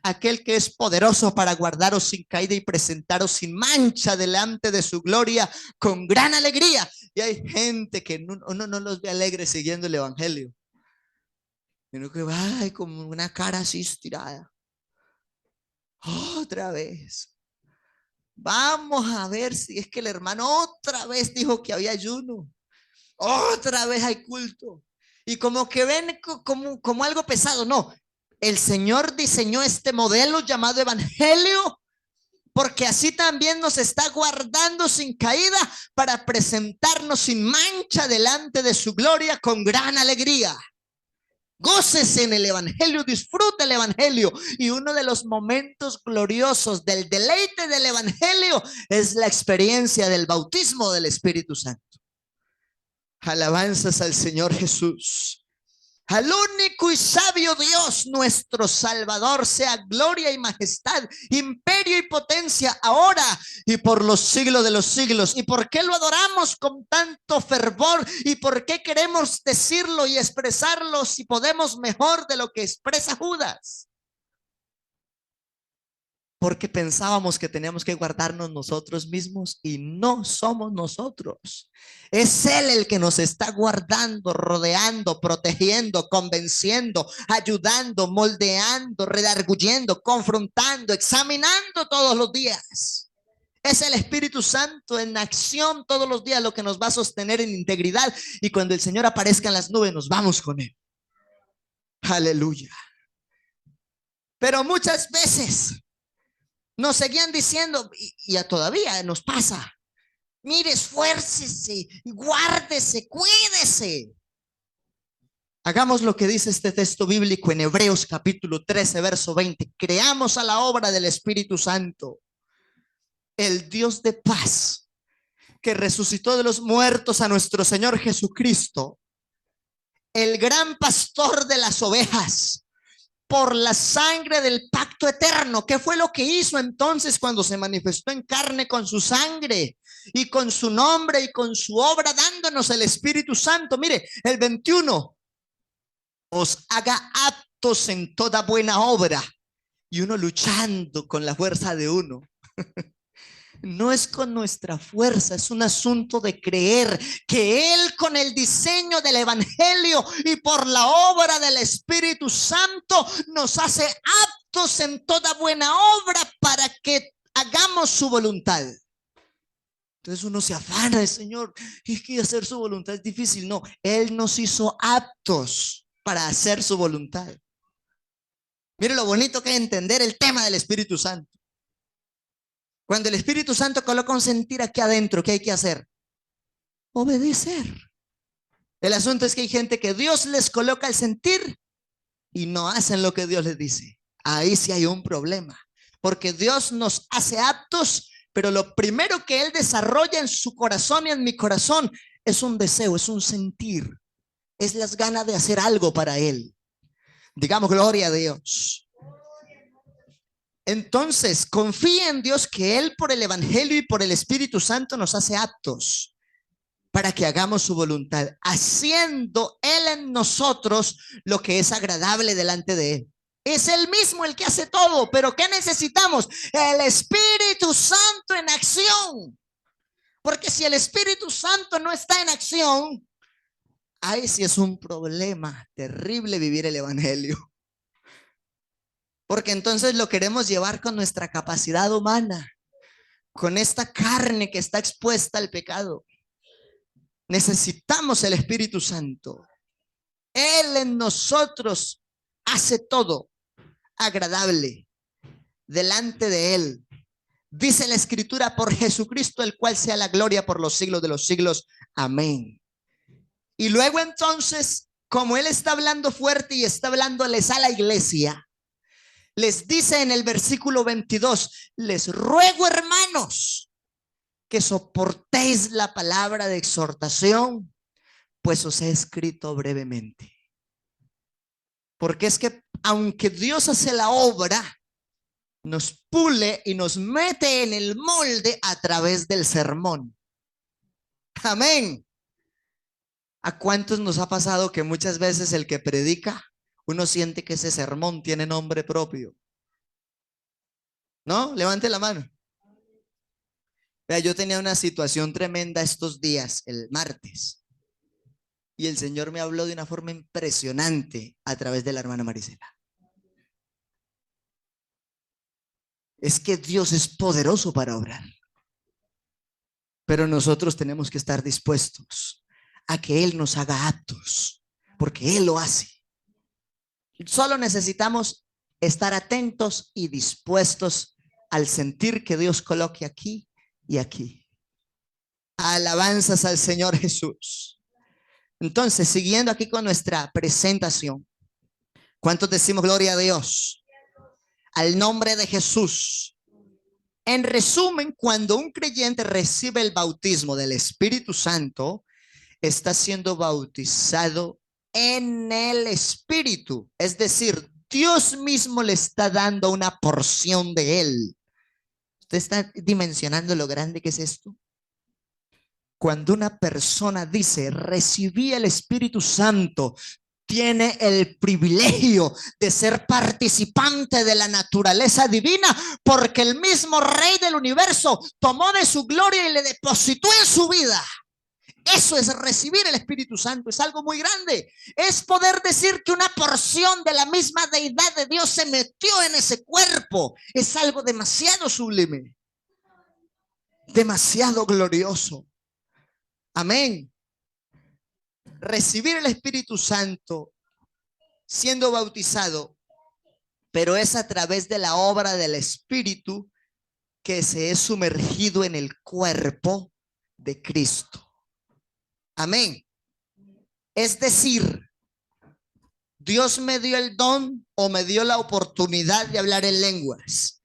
Aquel que es poderoso para guardaros sin caída y presentaros sin mancha delante de su gloria con gran alegría. Y hay gente que uno no los ve alegres siguiendo el evangelio. Sino que va como una cara así estirada. Otra vez. Vamos a ver si es que el hermano otra vez dijo que había ayuno. Otra vez hay culto. Y como que ven como algo pesado. No, el Señor diseñó este modelo llamado evangelio, porque así también nos está guardando sin caída para presentarnos sin mancha delante de su gloria con gran alegría. Gócese en el evangelio, disfrute el evangelio. Y uno de los momentos gloriosos del deleite del evangelio es la experiencia del bautismo del Espíritu Santo. Alabanzas al Señor Jesús. Al único y sabio Dios, nuestro Salvador, sea gloria y majestad, imperio y potencia, ahora y por los siglos de los siglos. ¿Y por qué lo adoramos con tanto fervor? ¿Y por qué queremos decirlo y expresarlo si podemos mejor de lo que expresa Judas? Porque pensábamos que teníamos que guardarnos nosotros mismos y no somos nosotros. Es Él el que nos está guardando, rodeando, protegiendo, convenciendo, ayudando, moldeando, redarguyendo, confrontando, examinando todos los días. Es el Espíritu Santo en acción todos los días lo que nos va a sostener en integridad. Y cuando el Señor aparezca en las nubes, nos vamos con Él. Aleluya. Pero muchas veces nos seguían diciendo, y todavía nos pasa, mire, esfuércese, guárdese, cuídese. Hagamos lo que dice este texto bíblico en Hebreos capítulo 13, verso 20. Creamos a la obra del Espíritu Santo, el Dios de paz, que resucitó de los muertos a nuestro Señor Jesucristo, el gran pastor de las ovejas, por la sangre del pacto eterno. ¿Qué fue lo que hizo entonces cuando se manifestó en carne con su sangre y con su nombre y con su obra, dándonos el Espíritu Santo? Mire, el 21, os haga aptos en toda buena obra. Y uno luchando con la fuerza de uno. No es con nuestra fuerza, es un asunto de creer que Él, con el diseño del evangelio y por la obra del Espíritu Santo, nos hace aptos en toda buena obra para que hagamos su voluntad. Entonces uno se afana del Señor, es que hacer su voluntad es difícil. No, Él nos hizo aptos para hacer su voluntad. Mire lo bonito que es entender el tema del Espíritu Santo. Cuando el Espíritu Santo coloca un sentir aquí adentro, ¿qué hay que hacer? Obedecer. El asunto es que hay gente que Dios les coloca el sentir y no hacen lo que Dios les dice. Ahí sí hay un problema, porque Dios nos hace aptos, pero lo primero que Él desarrolla en su corazón y en mi corazón es un deseo, es un sentir, es las ganas de hacer algo para Él. Digamos gloria a Dios. Entonces, confía en Dios que Él por el evangelio y por el Espíritu Santo nos hace aptos para que hagamos su voluntad, haciendo Él en nosotros lo que es agradable delante de Él. Es Él mismo el que hace todo, pero ¿qué necesitamos? El Espíritu Santo en acción. Porque si el Espíritu Santo no está en acción, ahí sí es un problema terrible vivir el evangelio. Porque entonces lo queremos llevar con nuestra capacidad humana, con esta carne que está expuesta al pecado. Necesitamos el Espíritu Santo. Él en nosotros hace todo agradable delante de Él. Dice la Escritura, por Jesucristo, el cual sea la gloria por los siglos de los siglos. Amén. Y luego entonces, como Él está hablando fuerte y está hablándoles a la iglesia, les dice en el versículo 22, les ruego, hermanos, que soportéis la palabra de exhortación, pues os he escrito brevemente. Porque es que aunque Dios hace la obra, nos pule y nos mete en el molde a través del sermón. Amén. ¿A cuántos nos ha pasado que muchas veces el que predica, uno siente que ese sermón tiene nombre propio? ¿No? Levante la mano. Vea, yo tenía una situación tremenda estos días, el martes, y el Señor me habló de una forma impresionante a través de la hermana Marisela. Es que Dios es poderoso para obrar, pero nosotros tenemos que estar dispuestos a que Él nos haga aptos, porque Él lo hace. Solo necesitamos estar atentos y dispuestos al sentir que Dios coloque aquí y aquí. Alabanzas al Señor Jesús. Entonces, siguiendo aquí con nuestra presentación, ¿Cuántos decimos gloria a Dios? Al nombre de Jesús. En resumen, cuando un creyente recibe el bautismo del Espíritu Santo, está siendo bautizado en el Espíritu. Es decir, Dios mismo le está dando una porción de él. ¿Usted está dimensionando lo grande que es esto? Cuando una persona dice, recibí el Espíritu Santo, tiene el privilegio de ser participante de la naturaleza divina, porque el mismo Rey del universo tomó de su gloria y le depositó en su vida. Eso es recibir el Espíritu Santo, es algo muy grande. Es poder decir que una porción de la misma deidad de Dios se metió en ese cuerpo. Es algo demasiado sublime, demasiado glorioso. Amén. Recibir el Espíritu Santo siendo bautizado, pero es a través de la obra del Espíritu que se es sumergido en el cuerpo de Cristo. Amén. Es decir, Dios me dio el don o me dio la oportunidad de hablar en lenguas,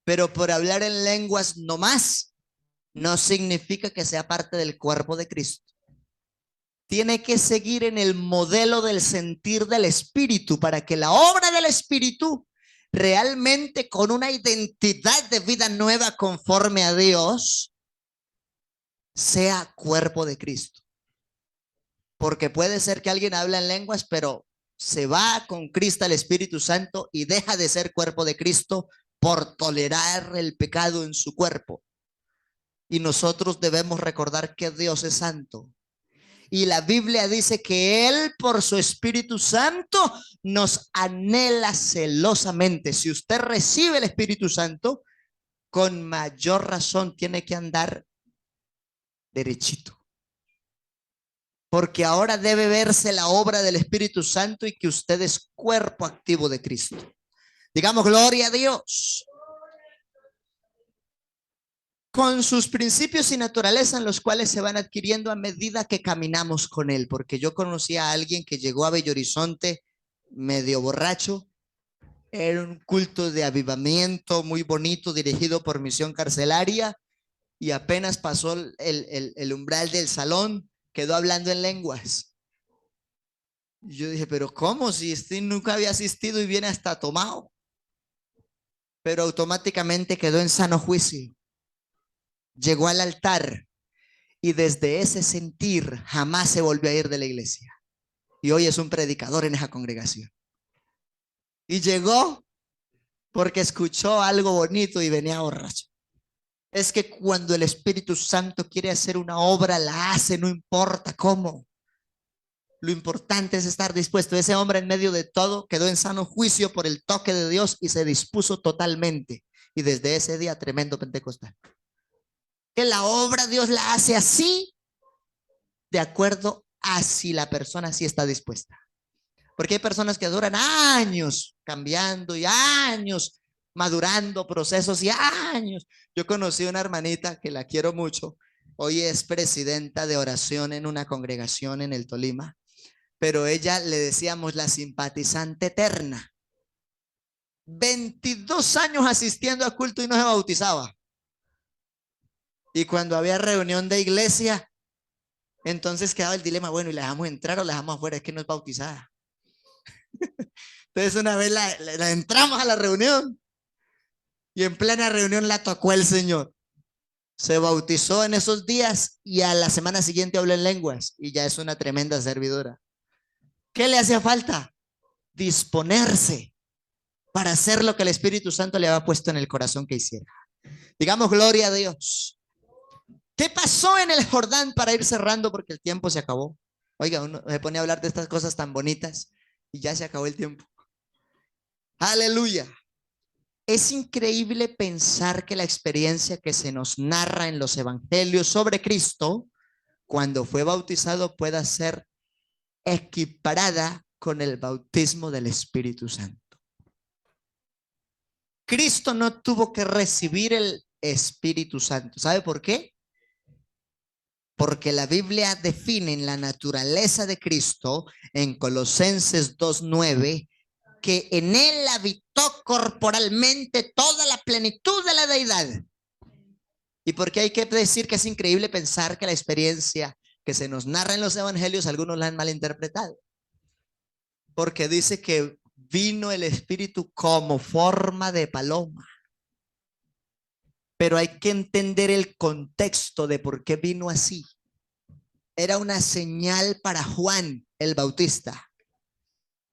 pero por hablar en lenguas nomás no significa que sea parte del cuerpo de Cristo. Tiene que seguir en el modelo del sentir del Espíritu para que la obra del Espíritu realmente, con una identidad de vida nueva conforme a Dios, sea cuerpo de Cristo. Porque puede ser que alguien habla en lenguas, pero se va con Cristo al Espíritu Santo y deja de ser cuerpo de Cristo por tolerar el pecado en su cuerpo. Y nosotros debemos recordar que Dios es santo. Y la Biblia dice que Él, por su Espíritu Santo, nos anhela celosamente. Si usted recibe el Espíritu Santo, con mayor razón tiene que andar derechito. Porque ahora debe verse la obra del Espíritu Santo y que usted es cuerpo activo de Cristo. Digamos, gloria a Dios. Con sus principios y naturaleza en los cuales se van adquiriendo a medida que caminamos con Él. Porque yo conocí a alguien que llegó a Bello Horizonte medio borracho. Era un culto de avivamiento muy bonito dirigido por Misión Carcelaria. Y apenas pasó el umbral del salón, quedó hablando en lenguas. Yo dije, pero ¿cómo? Si este nunca había asistido y viene hasta tomado. Pero automáticamente quedó en sano juicio. Llegó al altar y desde ese sentir jamás se volvió a ir de la iglesia. Y hoy es un predicador en esa congregación. Y llegó porque escuchó algo bonito y venía borracho. Es que cuando el Espíritu Santo quiere hacer una obra, la hace, no importa cómo. Lo importante es estar dispuesto. Ese hombre en medio de todo quedó en sano juicio por el toque de Dios y se dispuso totalmente. Y desde ese día, tremendo pentecostal. Que la obra Dios la hace así, de acuerdo a si la persona sí está dispuesta. Porque hay personas que duran años cambiando y años madurando procesos y años. Yo conocí una hermanita que la quiero mucho. Hoy es presidenta de oración en una congregación en el Tolima. Pero ella le decíamos la simpatizante eterna. 22 años asistiendo a culto y no se bautizaba. Y cuando había reunión de iglesia, entonces quedaba el dilema, bueno, ¿y la dejamos entrar o la dejamos afuera? Es que no es bautizada. Entonces una vez la entramos a la reunión y en plena reunión la tocó el Señor. Se bautizó en esos días y a la semana siguiente habló en lenguas y ya es una tremenda servidora. ¿Qué le hacía falta? Disponerse para hacer lo que el Espíritu Santo le había puesto en el corazón que hiciera. Digamos, gloria a Dios. ¿Qué pasó en el Jordán para ir cerrando? Porque el tiempo se acabó. Oiga, uno se pone a hablar de estas cosas tan bonitas y ya se acabó el tiempo. Aleluya. Es increíble pensar que la experiencia que se nos narra en los evangelios sobre Cristo, cuando fue bautizado, pueda ser equiparada con el bautismo del Espíritu Santo. Cristo no tuvo que recibir el Espíritu Santo. ¿Sabe por qué? Porque la Biblia define en la naturaleza de Cristo en Colosenses 2:9 que en él habitó corporalmente toda la plenitud de la deidad. ¿Y por qué hay que decir que es increíble pensar que la experiencia que se nos narra en los evangelios, algunos la han malinterpretado? Porque dice que vino el Espíritu como forma de paloma. Pero hay que entender el contexto de por qué vino así. Era una señal para Juan el Bautista.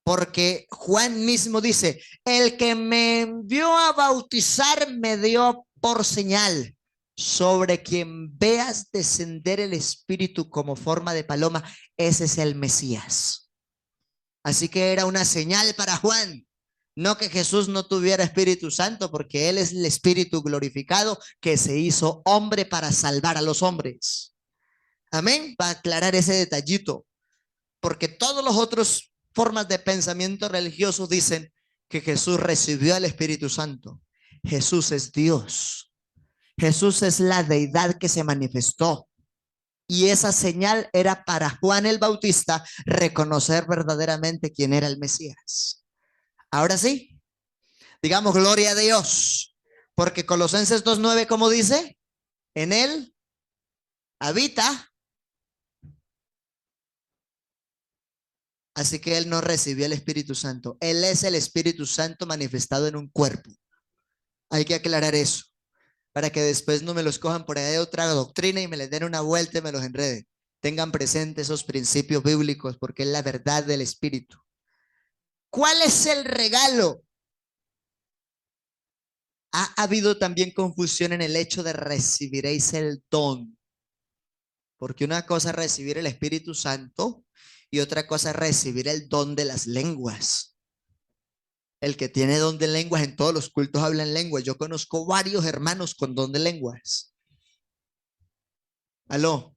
Porque Juan mismo dice, el que me envió a bautizar me dio por señal, sobre quien veas descender el Espíritu como forma de paloma, ese es el Mesías. Así que era una señal para Juan. No que Jesús no tuviera Espíritu Santo, porque Él es el Espíritu glorificado que se hizo hombre para salvar a los hombres. Amén. Para aclarar ese detallito. Porque todos los otros formas de pensamiento religioso dicen que Jesús recibió al Espíritu Santo. Jesús es Dios. Jesús es la deidad que se manifestó. Y esa señal era para Juan el Bautista reconocer verdaderamente quién era el Mesías. Ahora sí, digamos gloria a Dios. Porque Colosenses 2:9, ¿cómo dice? En él habita. Así que él no recibió el Espíritu Santo. Él es el Espíritu Santo manifestado en un cuerpo. Hay que aclarar eso, para que después no me los cojan por ahí de otra doctrina y me les den una vuelta y me los enreden. Tengan presentes esos principios bíblicos, porque es la verdad del Espíritu. ¿Cuál es el regalo? Ha habido también confusión en el hecho de recibiréis el don. Porque una cosa es recibir el Espíritu Santo y otra cosa es recibir el don de las lenguas. El que tiene don de lenguas en todos los cultos habla en lenguas. Yo conozco varios hermanos con don de lenguas. Aló.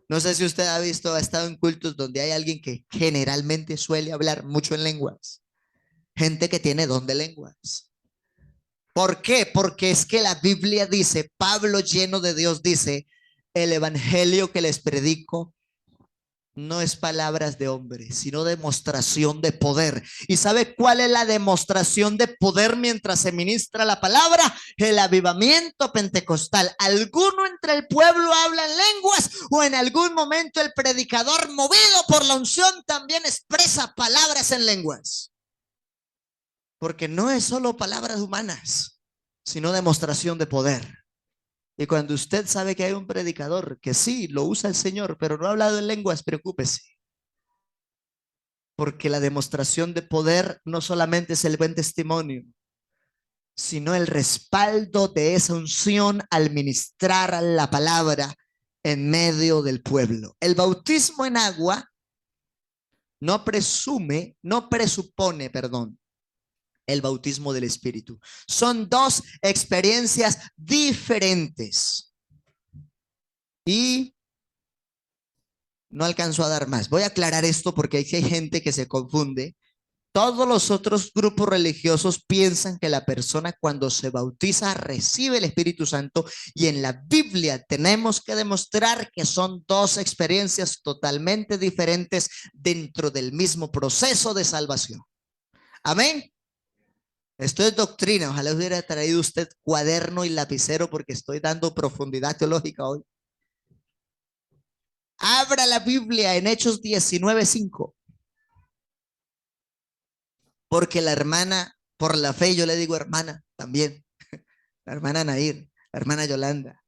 No sé si usted ha visto, ha estado en cultos donde hay alguien que generalmente suele hablar mucho en lenguas. Gente que tiene don de lenguas. ¿Por qué? Porque es que la Biblia dice, Pablo lleno de Dios dice, el evangelio que les predico no es palabras de hombre, sino demostración de poder. ¿Y sabe cuál es la demostración de poder mientras se ministra la palabra? El avivamiento pentecostal. ¿Alguno entre el pueblo habla en lenguas o en algún momento el predicador, movido por la unción, también expresa palabras en lenguas? Porque no es solo palabras humanas, sino demostración de poder. Y cuando usted sabe que hay un predicador que sí, lo usa el Señor, pero no ha hablado en lenguas, preocúpese. Porque la demostración de poder no solamente es el buen testimonio, sino el respaldo de esa unción al ministrar la palabra en medio del pueblo. El bautismo en agua no presupone, el bautismo del Espíritu. Son dos experiencias diferentes. Y no alcanzo a dar más. Voy a aclarar esto porque hay gente que se confunde. Todos los otros grupos religiosos piensan que la persona cuando se bautiza recibe el Espíritu Santo, y en la Biblia tenemos que demostrar que son dos experiencias totalmente diferentes dentro del mismo proceso de salvación. Amén. Esto es doctrina. Ojalá hubiera traído usted cuaderno y lapicero porque estoy dando profundidad teológica hoy. Abra la Biblia en Hechos 19:5. Porque la hermana, por la fe, yo le digo hermana también. La hermana Nair, la hermana Yolanda.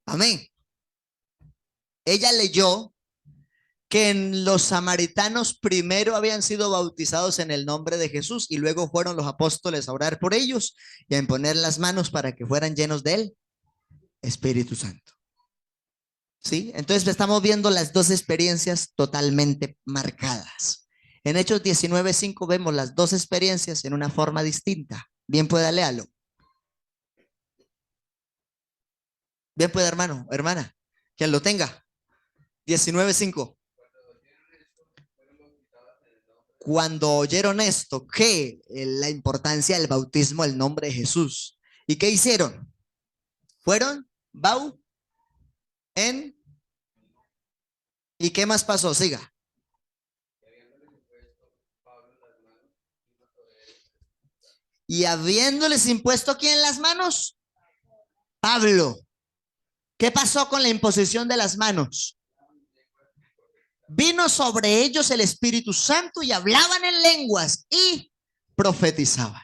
Amén. Ella leyó que en los samaritanos primero habían sido bautizados en el nombre de Jesús y luego fueron los apóstoles a orar por ellos y a imponer las manos para que fueran llenos del Espíritu Santo. ¿Sí? Entonces estamos viendo las dos experiencias totalmente marcadas. En Hechos 19:5 vemos las dos experiencias en una forma distinta. Bien pueda, léalo. Bien pueda, hermano, hermana, quien lo tenga. 19:5. Cuando oyeron esto, ¿qué? La importancia del bautismo, el nombre de Jesús. ¿Y qué hicieron? Fueron en ¿Y qué más pasó? Siga. Y habiéndoles impuesto ¿quién las manos? Pablo. ¿Qué pasó con la imposición de las manos? Vino sobre ellos el Espíritu Santo y hablaban en lenguas y profetizaban.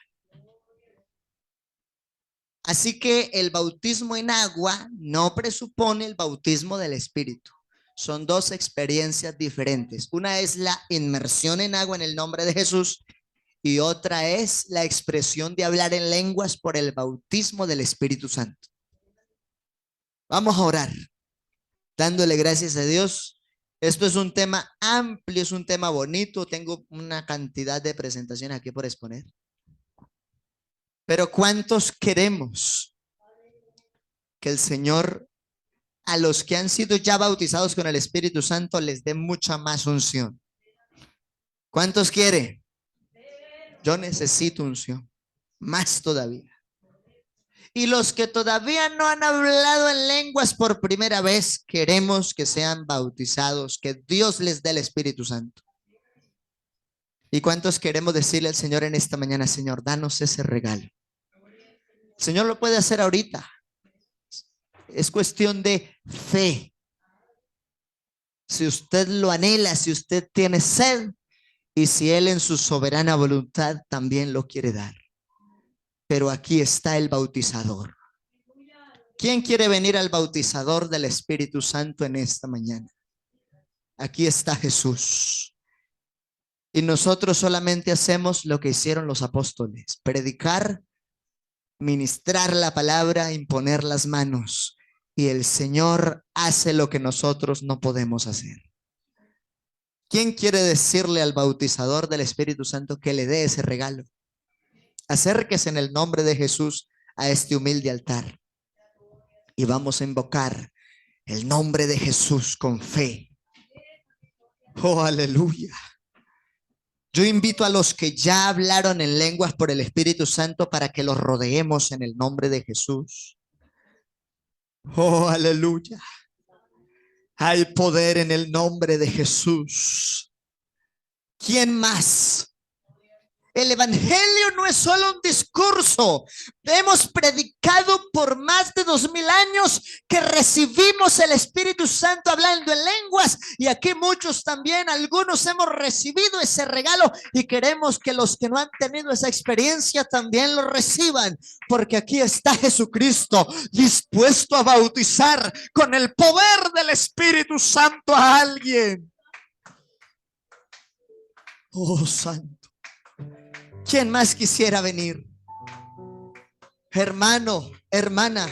Así que el bautismo en agua no presupone el bautismo del Espíritu. Son dos experiencias diferentes. Una es la inmersión en agua en el nombre de Jesús y otra es la expresión de hablar en lenguas por el bautismo del Espíritu Santo. Vamos a orar, dándole gracias a Dios. Esto es un tema amplio, es un tema bonito. Tengo una cantidad de presentaciones aquí por exponer. Pero ¿cuántos queremos que el Señor a los que han sido ya bautizados con el Espíritu Santo les dé mucha más unción? ¿Cuántos quiere? Yo necesito unción, más todavía. Y los que todavía no han hablado en lenguas por primera vez, queremos que sean bautizados, que Dios les dé el Espíritu Santo. ¿Y cuántos queremos decirle al Señor en esta mañana: Señor, danos ese regalo? El Señor lo puede hacer ahorita. Es cuestión de fe. Si usted lo anhela, si usted tiene sed, y si Él en su soberana voluntad también lo quiere dar. Pero aquí está el bautizador. ¿Quién quiere venir al bautizador del Espíritu Santo en esta mañana? Aquí está Jesús. Y nosotros solamente hacemos lo que hicieron los apóstoles: predicar, ministrar la palabra, imponer las manos. Y el Señor hace lo que nosotros no podemos hacer. ¿Quién quiere decirle al bautizador del Espíritu Santo que le dé ese regalo? Acérquese en el nombre de Jesús a este humilde altar y vamos a invocar el nombre de Jesús con fe. Oh, aleluya. Yo invito a los que ya hablaron en lenguas por el Espíritu Santo para que los rodeemos en el nombre de Jesús. Oh, aleluya. Hay poder en el nombre de Jesús. ¿Quién más? El evangelio no es solo un discurso. Hemos predicado por más de 2000 años que recibimos el Espíritu Santo hablando en lenguas. Y aquí muchos también, algunos hemos recibido ese regalo y queremos que los que no han tenido esa experiencia también lo reciban. Porque aquí está Jesucristo dispuesto a bautizar con el poder del Espíritu Santo a alguien. Oh, Santo. ¿Quién más quisiera venir? Hermano, hermana,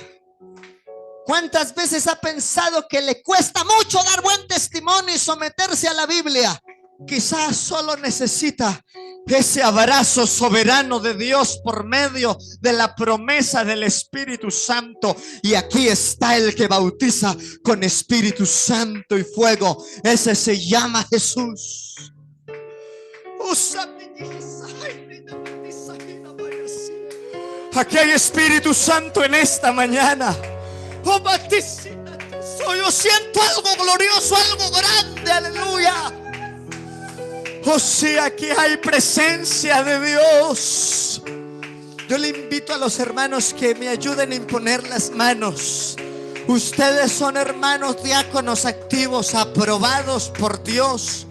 ¿cuántas veces ha pensado que le cuesta mucho dar buen testimonio y someterse a la Biblia? Quizás solo necesita ese abrazo soberano de Dios por medio de la promesa del Espíritu Santo. Y aquí está el que bautiza con Espíritu Santo y fuego. Ese se llama Jesús. Aquí hay Espíritu Santo en esta mañana. Oh, yo siento algo glorioso, algo grande, aleluya. Oh, sí, aquí hay presencia de Dios. Yo le invito a los hermanos que me ayuden a imponer las manos. Ustedes son hermanos diáconos activos, aprobados por Dios.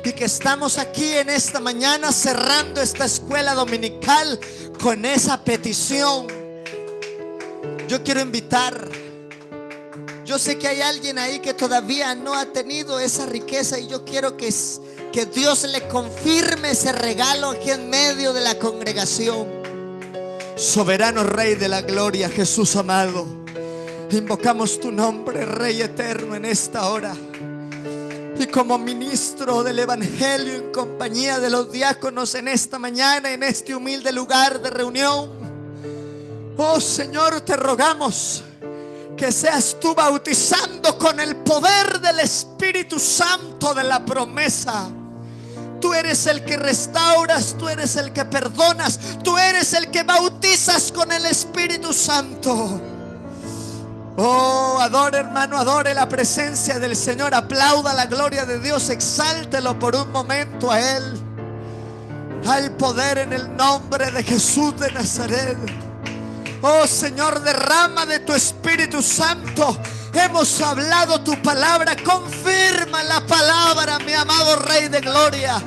Y que estamos aquí en esta mañana cerrando esta escuela dominical con esa petición. Yo quiero invitar. Yo sé que hay alguien ahí que todavía no ha tenido esa riqueza y yo quiero que Dios le confirme ese regalo aquí en medio de la congregación. Soberano Rey de la gloria, Jesús amado, invocamos tu nombre, Rey eterno, en esta hora. Y como ministro del evangelio en compañía de los diáconos en esta mañana, en este humilde lugar de reunión, oh Señor, te rogamos que seas tú bautizando con el poder del Espíritu Santo de la promesa. Tú eres el que restauras, tú eres el que perdonas, tú eres el que bautizas con el Espíritu Santo. Oh, adore, hermano, adore la presencia del Señor. Aplauda la gloria de Dios. Exáltelo por un momento a Él. Hay poder en el nombre de Jesús de Nazaret. Oh Señor, derrama de tu Espíritu Santo. Hemos hablado tu palabra. Confirma la palabra, mi amado Rey de Gloria.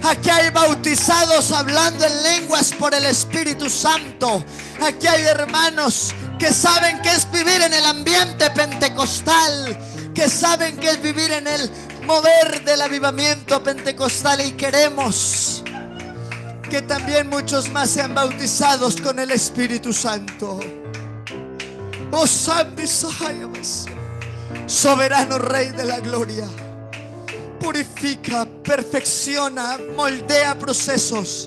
Aquí hay bautizados hablando en lenguas por el Espíritu Santo. Aquí hay hermanos que saben que es vivir en el ambiente pentecostal, que saben que es vivir en el mover del avivamiento pentecostal, y queremos que también muchos más sean bautizados con el Espíritu Santo. Oh Santo soberano Rey de la Gloria, purifica, perfecciona, moldea procesos,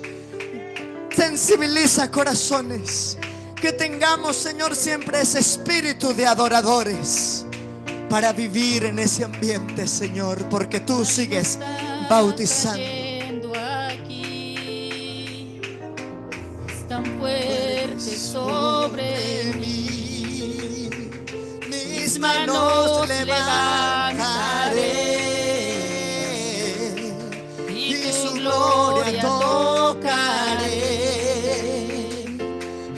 sensibiliza corazones. Que tengamos, Señor, siempre ese espíritu de adoradores para vivir en ese ambiente, Señor, porque tú sigues bautizando. Aquí es tan fuerte sobre mí, mis manos levantaré y tu gloria tocaré.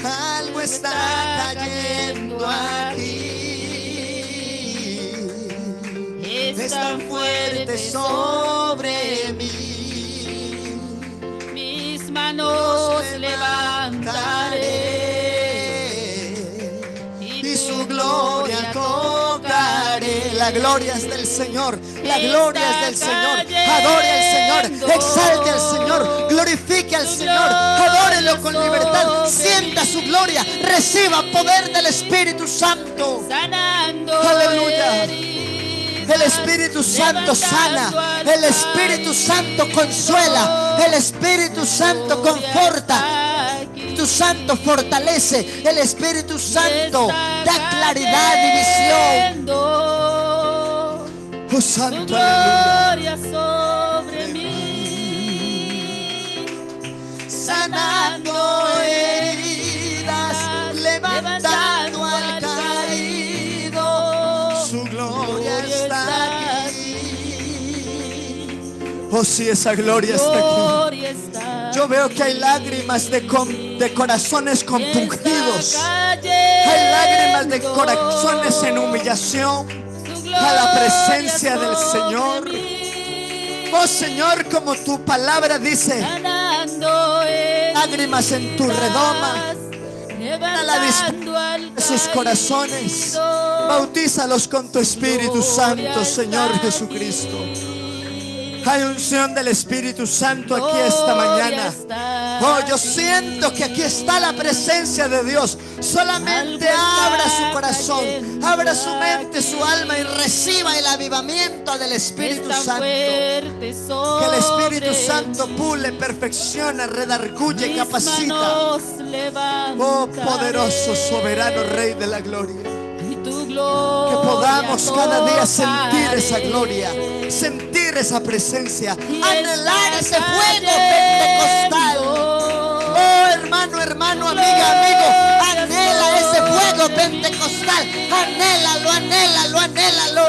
Algo está cayendo aquí, Es tan fuerte sobre mí, mis manos levantaré y su gloria tocaré. La gloria es del Señor, la gloria es del Señor. Adore al Señor, exalte al Señor, glorifique al Señor, adórelo con libertad, sienta su gloria, reciba poder del Espíritu Santo. sanando. Aleluya. heridas, El Espíritu Santo sana, el Espíritu Santo consuela, el Espíritu Santo conforta, el Espíritu Santo fortalece, el Espíritu Santo da claridad y visión. Oh Tu Santo, aleluya. gloria sobre mí, Sanando heridas, levantando al caído, su gloria está aquí. Oh sí, esa gloria está aquí. gloria está. Yo veo que hay lágrimas de corazones compungidos. Hay lágrimas de corazones en humillación a la presencia del Señor. Oh Señor, como tu palabra dice, lágrimas en tu redoma, a la disposición de sus corazones. Bautízalos con tu Espíritu Santo, Señor Jesucristo. Hay unción del Espíritu Santo aquí esta mañana. Oh, yo siento que aquí está la presencia de Dios. Solamente abra su corazón, abra su mente, su alma, y reciba el avivamiento del Espíritu Santo. Que el Espíritu Santo pule, perfecciona, redarguye, capacita. Oh, poderoso, soberano Rey de la Gloria. Que podamos cada día sentir esa gloria, sentir esa presencia, anhelar ese fuego pentecostal. Oh hermano, hermano, amiga, amigo, anhela ese fuego pentecostal. Anhélalo, anhélalo, anhélalo.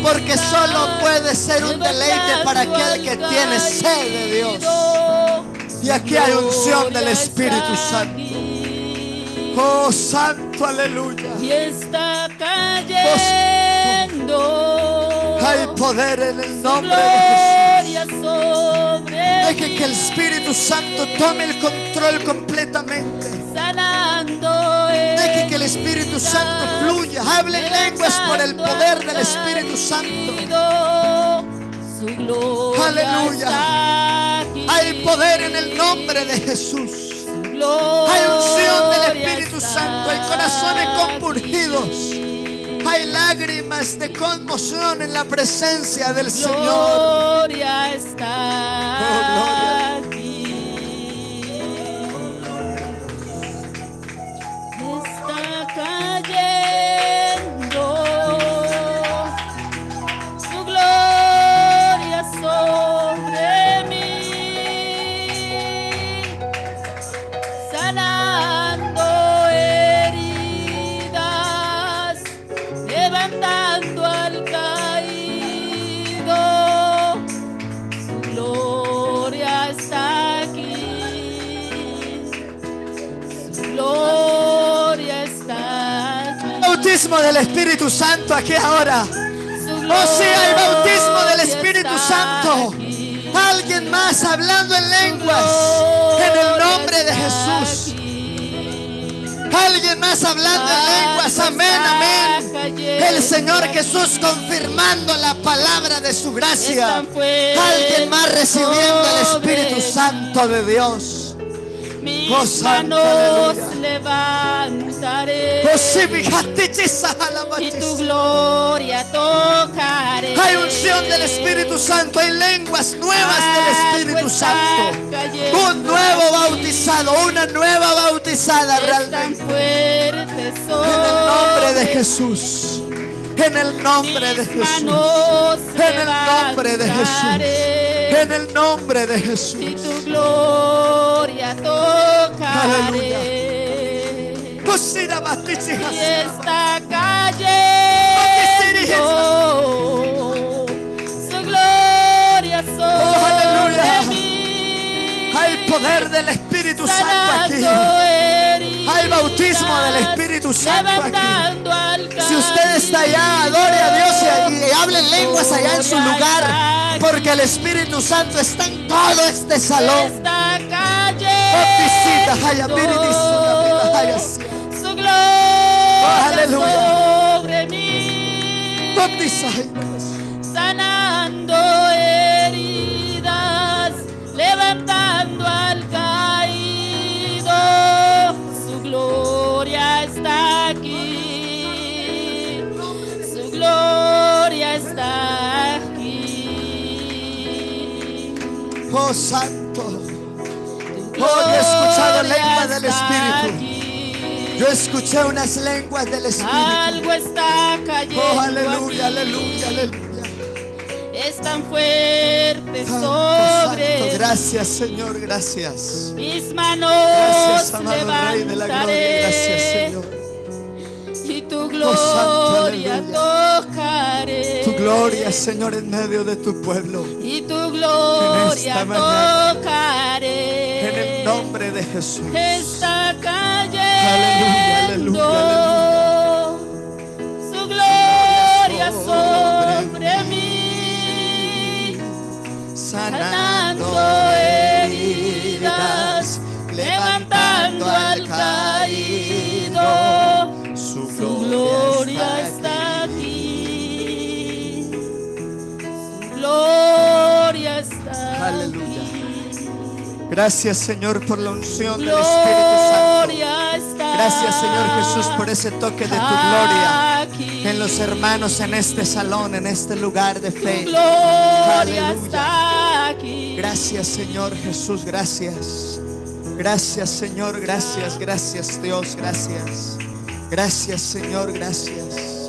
Porque solo puede ser un deleite para aquel que tiene sed de Dios. Y aquí hay unción del Espíritu Santo. Oh Santo, aleluya. Y está cayendo. Hay poder en el nombre de Jesús. Deje que el Espíritu Santo tome el control completamente. Deje que el Espíritu Santo fluya. Hable en lenguas por el poder del Espíritu Santo. Aleluya. Hay poder en el nombre de Jesús. Hay unción del Espíritu Santo. Hay corazones compungidos. Hay lágrimas de conmoción en la presencia del Señor. Gloria está gloria. aquí. Está cayendo su gloria sobre mí, sanando heridas. bautismo del Espíritu Santo aquí ahora. Oh sí, hay bautismo del Espíritu Santo. Alguien más hablando en lenguas en el nombre de Jesús. Alguien más hablando en lenguas. Amén, amén. El Señor Jesús confirmando la palabra de su gracia. Alguien más recibiendo el Espíritu Santo de Dios. Mis Oh, santo, manos aleluya. levantaré Oh sí, fíjate, chisa, y alabanza. tu gloria tocaré. Hay unción del Espíritu Santo. Hay lenguas nuevas del Espíritu Santo. Un nuevo bautizado, una nueva bautizada Es tan realmente. fuerte soy. En el nombre de Jesús. En el nombre de Jesús. Manos En el nombre de Jesús. levantaré En el nombre de y Jesús. tu gloria tocaré. Cocina más, Y hijas. esta calle su gloria aleluya. sobre mí. Hay poder del Espíritu Santo aquí. Sanando heridas, Hay bautismo del Espíritu Santo aquí. levantando al Si usted está allá, adore a Dios y hable en lenguas allá en su lugar, porque el Espíritu Santo está en todo este salón. esta calle Bautizita, haya, miridisa, haya, su gloria aleluya. sobre mí, bautiza. sanando heridas, levantando al caído, su gloria está aquí, su gloria está aquí. Oh Santo, oh, yo he escuchado lenguas del Espíritu. Yo escuché unas lenguas del Espíritu. Algo está cayendo. Oh, aleluya, aquí. aleluya, aleluya. Es tan fuerte Santo, sobre Santo, gracias Señor, gracias. mis manos Gracias, amado Rey de la gloria, gracias levantaré Señor. y tu Santo, gloria aleluya. tocaré. Tu gloria, Señor, en medio de tu pueblo. Y tu gloria esta mañana, tocaré. En el nombre de Jesús. Está cayendo. Aleluya, aleluya, Su gloria sobre sobre mí. Sanando heridas, levantando al caído, Su su gloria está aquí, su gloria está Aleluya. aquí. Gracias, Señor, por la unción del Espíritu Santo. Gloria está Gracias, Señor Jesús, por ese toque de tu gloria aquí. en los hermanos en este salón, en este lugar de Tu fe. gloria Aleluya. está aquí. Gracias, Señor Jesús, gracias. Gracias, Señor, gracias, gracias, Dios, gracias. Gracias, Señor, gracias.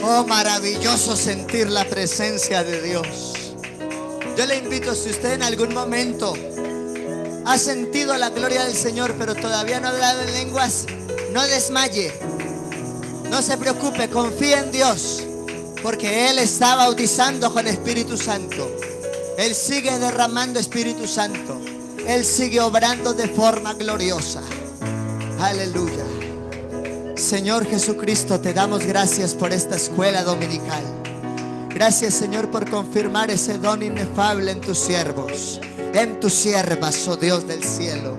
Oh, maravilloso sentir la presencia de Dios. Yo le invito, si usted en algún momento ha sentido la gloria del Señor, pero todavía no ha hablado en lenguas, no desmaye. No se preocupe, confíe en Dios, porque Él está bautizando con Espíritu Santo. Él sigue derramando Espíritu Santo. Él sigue obrando de forma gloriosa. Aleluya. Señor Jesucristo, te damos gracias por esta escuela dominical. Gracias, Señor, por confirmar ese don inefable en tus siervos, en tus siervas, oh Dios del cielo.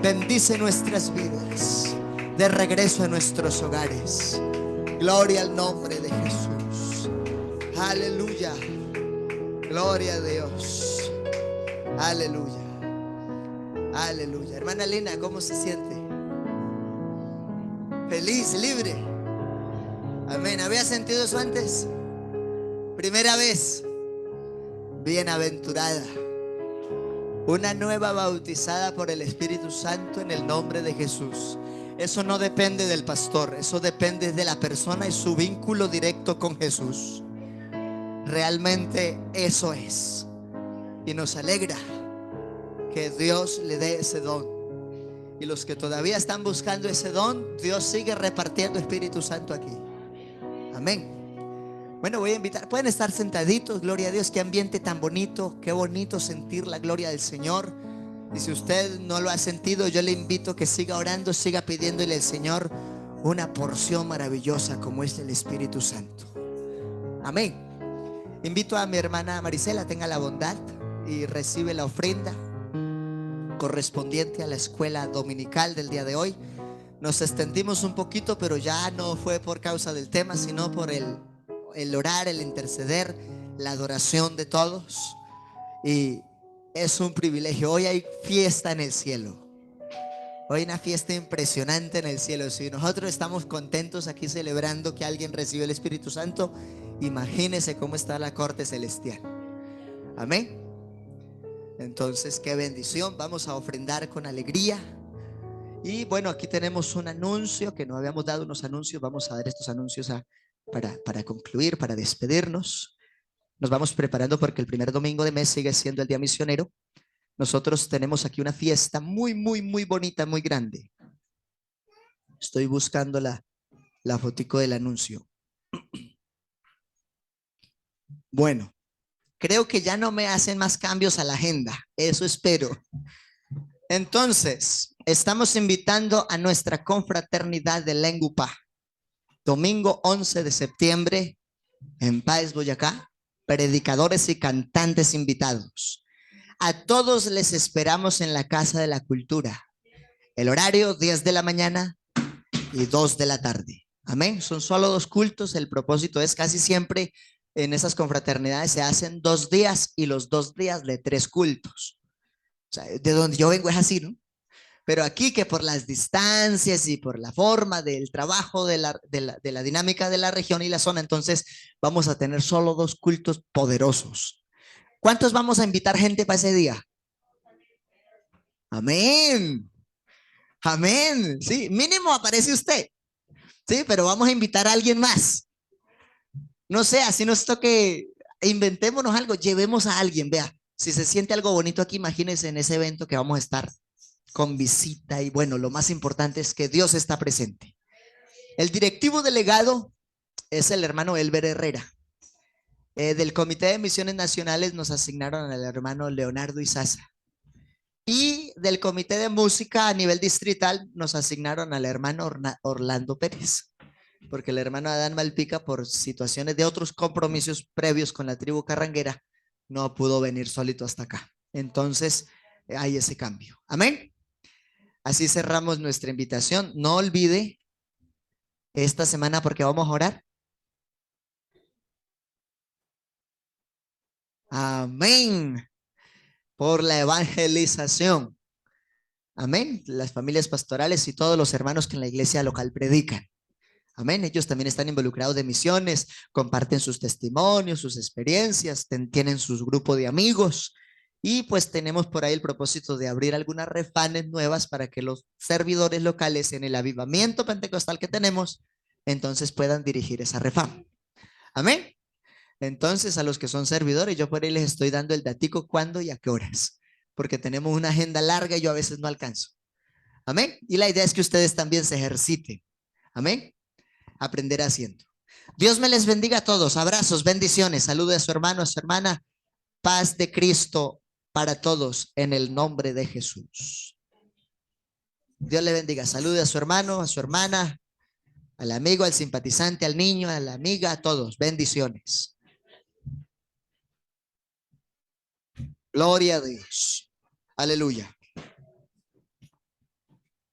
Bendice nuestras vidas, de regreso a nuestros hogares. Gloria al nombre de Jesús. Aleluya. Gloria a Dios. Aleluya. Aleluya. Hermana Lina, ¿cómo se siente? Feliz, libre. Amén. ¿Había sentido eso antes? Primera vez. Bienaventurada. Una nueva bautizada por el Espíritu Santo en el nombre de Jesús. Eso no depende del pastor, eso depende de la persona y su vínculo directo con Jesús. Realmente eso es. Y nos alegra que Dios le dé ese don. Y los que todavía están buscando ese don, Dios sigue repartiendo Espíritu Santo aquí. Amén. Bueno, voy a invitar, pueden estar sentaditos, gloria a Dios, qué ambiente tan bonito, qué bonito sentir la gloria del Señor. Y si usted no lo ha sentido, yo le invito a que siga orando, siga pidiéndole al Señor una porción maravillosa como es el Espíritu Santo. Amén. Invito a mi hermana Marisela, tenga la bondad y recibe la ofrenda correspondiente a la escuela dominical del día de hoy. Nos extendimos un poquito, pero ya no fue por causa del tema, sino por el orar, el interceder, la adoración de todos. Y es un privilegio. Hoy hay fiesta en el cielo. Hoy hay una fiesta impresionante en el cielo. Si nosotros estamos contentos aquí celebrando que alguien recibió el Espíritu Santo, imagínese cómo está la corte celestial. Amén. Entonces, qué bendición. Vamos a ofrendar con alegría. Y bueno, aquí tenemos un anuncio que no habíamos dado unos anuncios. Vamos a dar estos anuncios para concluir, para despedirnos. Nos vamos preparando porque el primer domingo de mes sigue siendo el día misionero. Nosotros tenemos aquí una fiesta muy, muy, muy bonita, muy grande. Estoy buscando la fotico del anuncio. Bueno, creo que ya no me hacen más cambios a la agenda. Eso espero. Entonces, estamos invitando a nuestra confraternidad de Lengupa. Domingo 11 de septiembre en Páez, Boyacá. Predicadores y cantantes invitados. A todos les esperamos en la Casa de la Cultura. El horario 10 de la mañana y 2 de la tarde. Amén. Son solo 2 cultos. El propósito es casi siempre en esas confraternidades se hacen 2 días y los 2 días de 3 cultos. O sea, de donde yo vengo es así, ¿no? Pero aquí que por las distancias y por la forma del trabajo de la dinámica de la región y la zona, entonces vamos a tener solo 2 cultos poderosos. ¿Cuántos vamos a invitar gente para ese día? Amén. Amén. Sí, mínimo aparece usted. Sí, pero vamos a invitar a alguien más. No sé, así nos toque, inventémonos algo, llevemos a alguien, vea. Si se siente algo bonito aquí, imagínense en ese evento que vamos a estar con visita y bueno, lo más importante es que Dios está presente. El directivo delegado es el hermano Elber Herrera. Del Comité de Misiones Nacionales nos asignaron al hermano Leonardo Izaza. Y del Comité de Música a nivel distrital nos asignaron al hermano Orlando Pérez, porque el hermano Adán Malpica, por situaciones de otros compromisos previos con la tribu carranguera, no pudo venir solito hasta acá. Entonces, hay ese cambio. Amén. Así cerramos nuestra invitación. No olvide esta semana porque vamos a orar. Amén. Por la evangelización. Amén. Las familias pastorales y todos los hermanos que en la iglesia local predican. Amén. Ellos también están involucrados de misiones, comparten sus testimonios, sus experiencias, tienen sus grupos de amigos. Y pues tenemos por ahí el propósito de abrir algunas refanes nuevas para que los servidores locales en el avivamiento pentecostal que tenemos, entonces puedan dirigir esa refan. Amén. Entonces a los que son servidores, yo por ahí les estoy dando el datico cuándo y a qué horas, porque tenemos una agenda larga y yo a veces no alcanzo. Amén. Y la idea es que ustedes también se ejerciten. Amén. Aprender haciendo. Dios me les bendiga a todos. Abrazos, bendiciones. Salude a su hermano, a su hermana. Paz de Cristo para todos en el nombre de Jesús. Dios le bendiga. Salude a su hermano, a su hermana, al amigo, al simpatizante, al niño, a la amiga, a todos. Bendiciones. Gloria a Dios. Aleluya.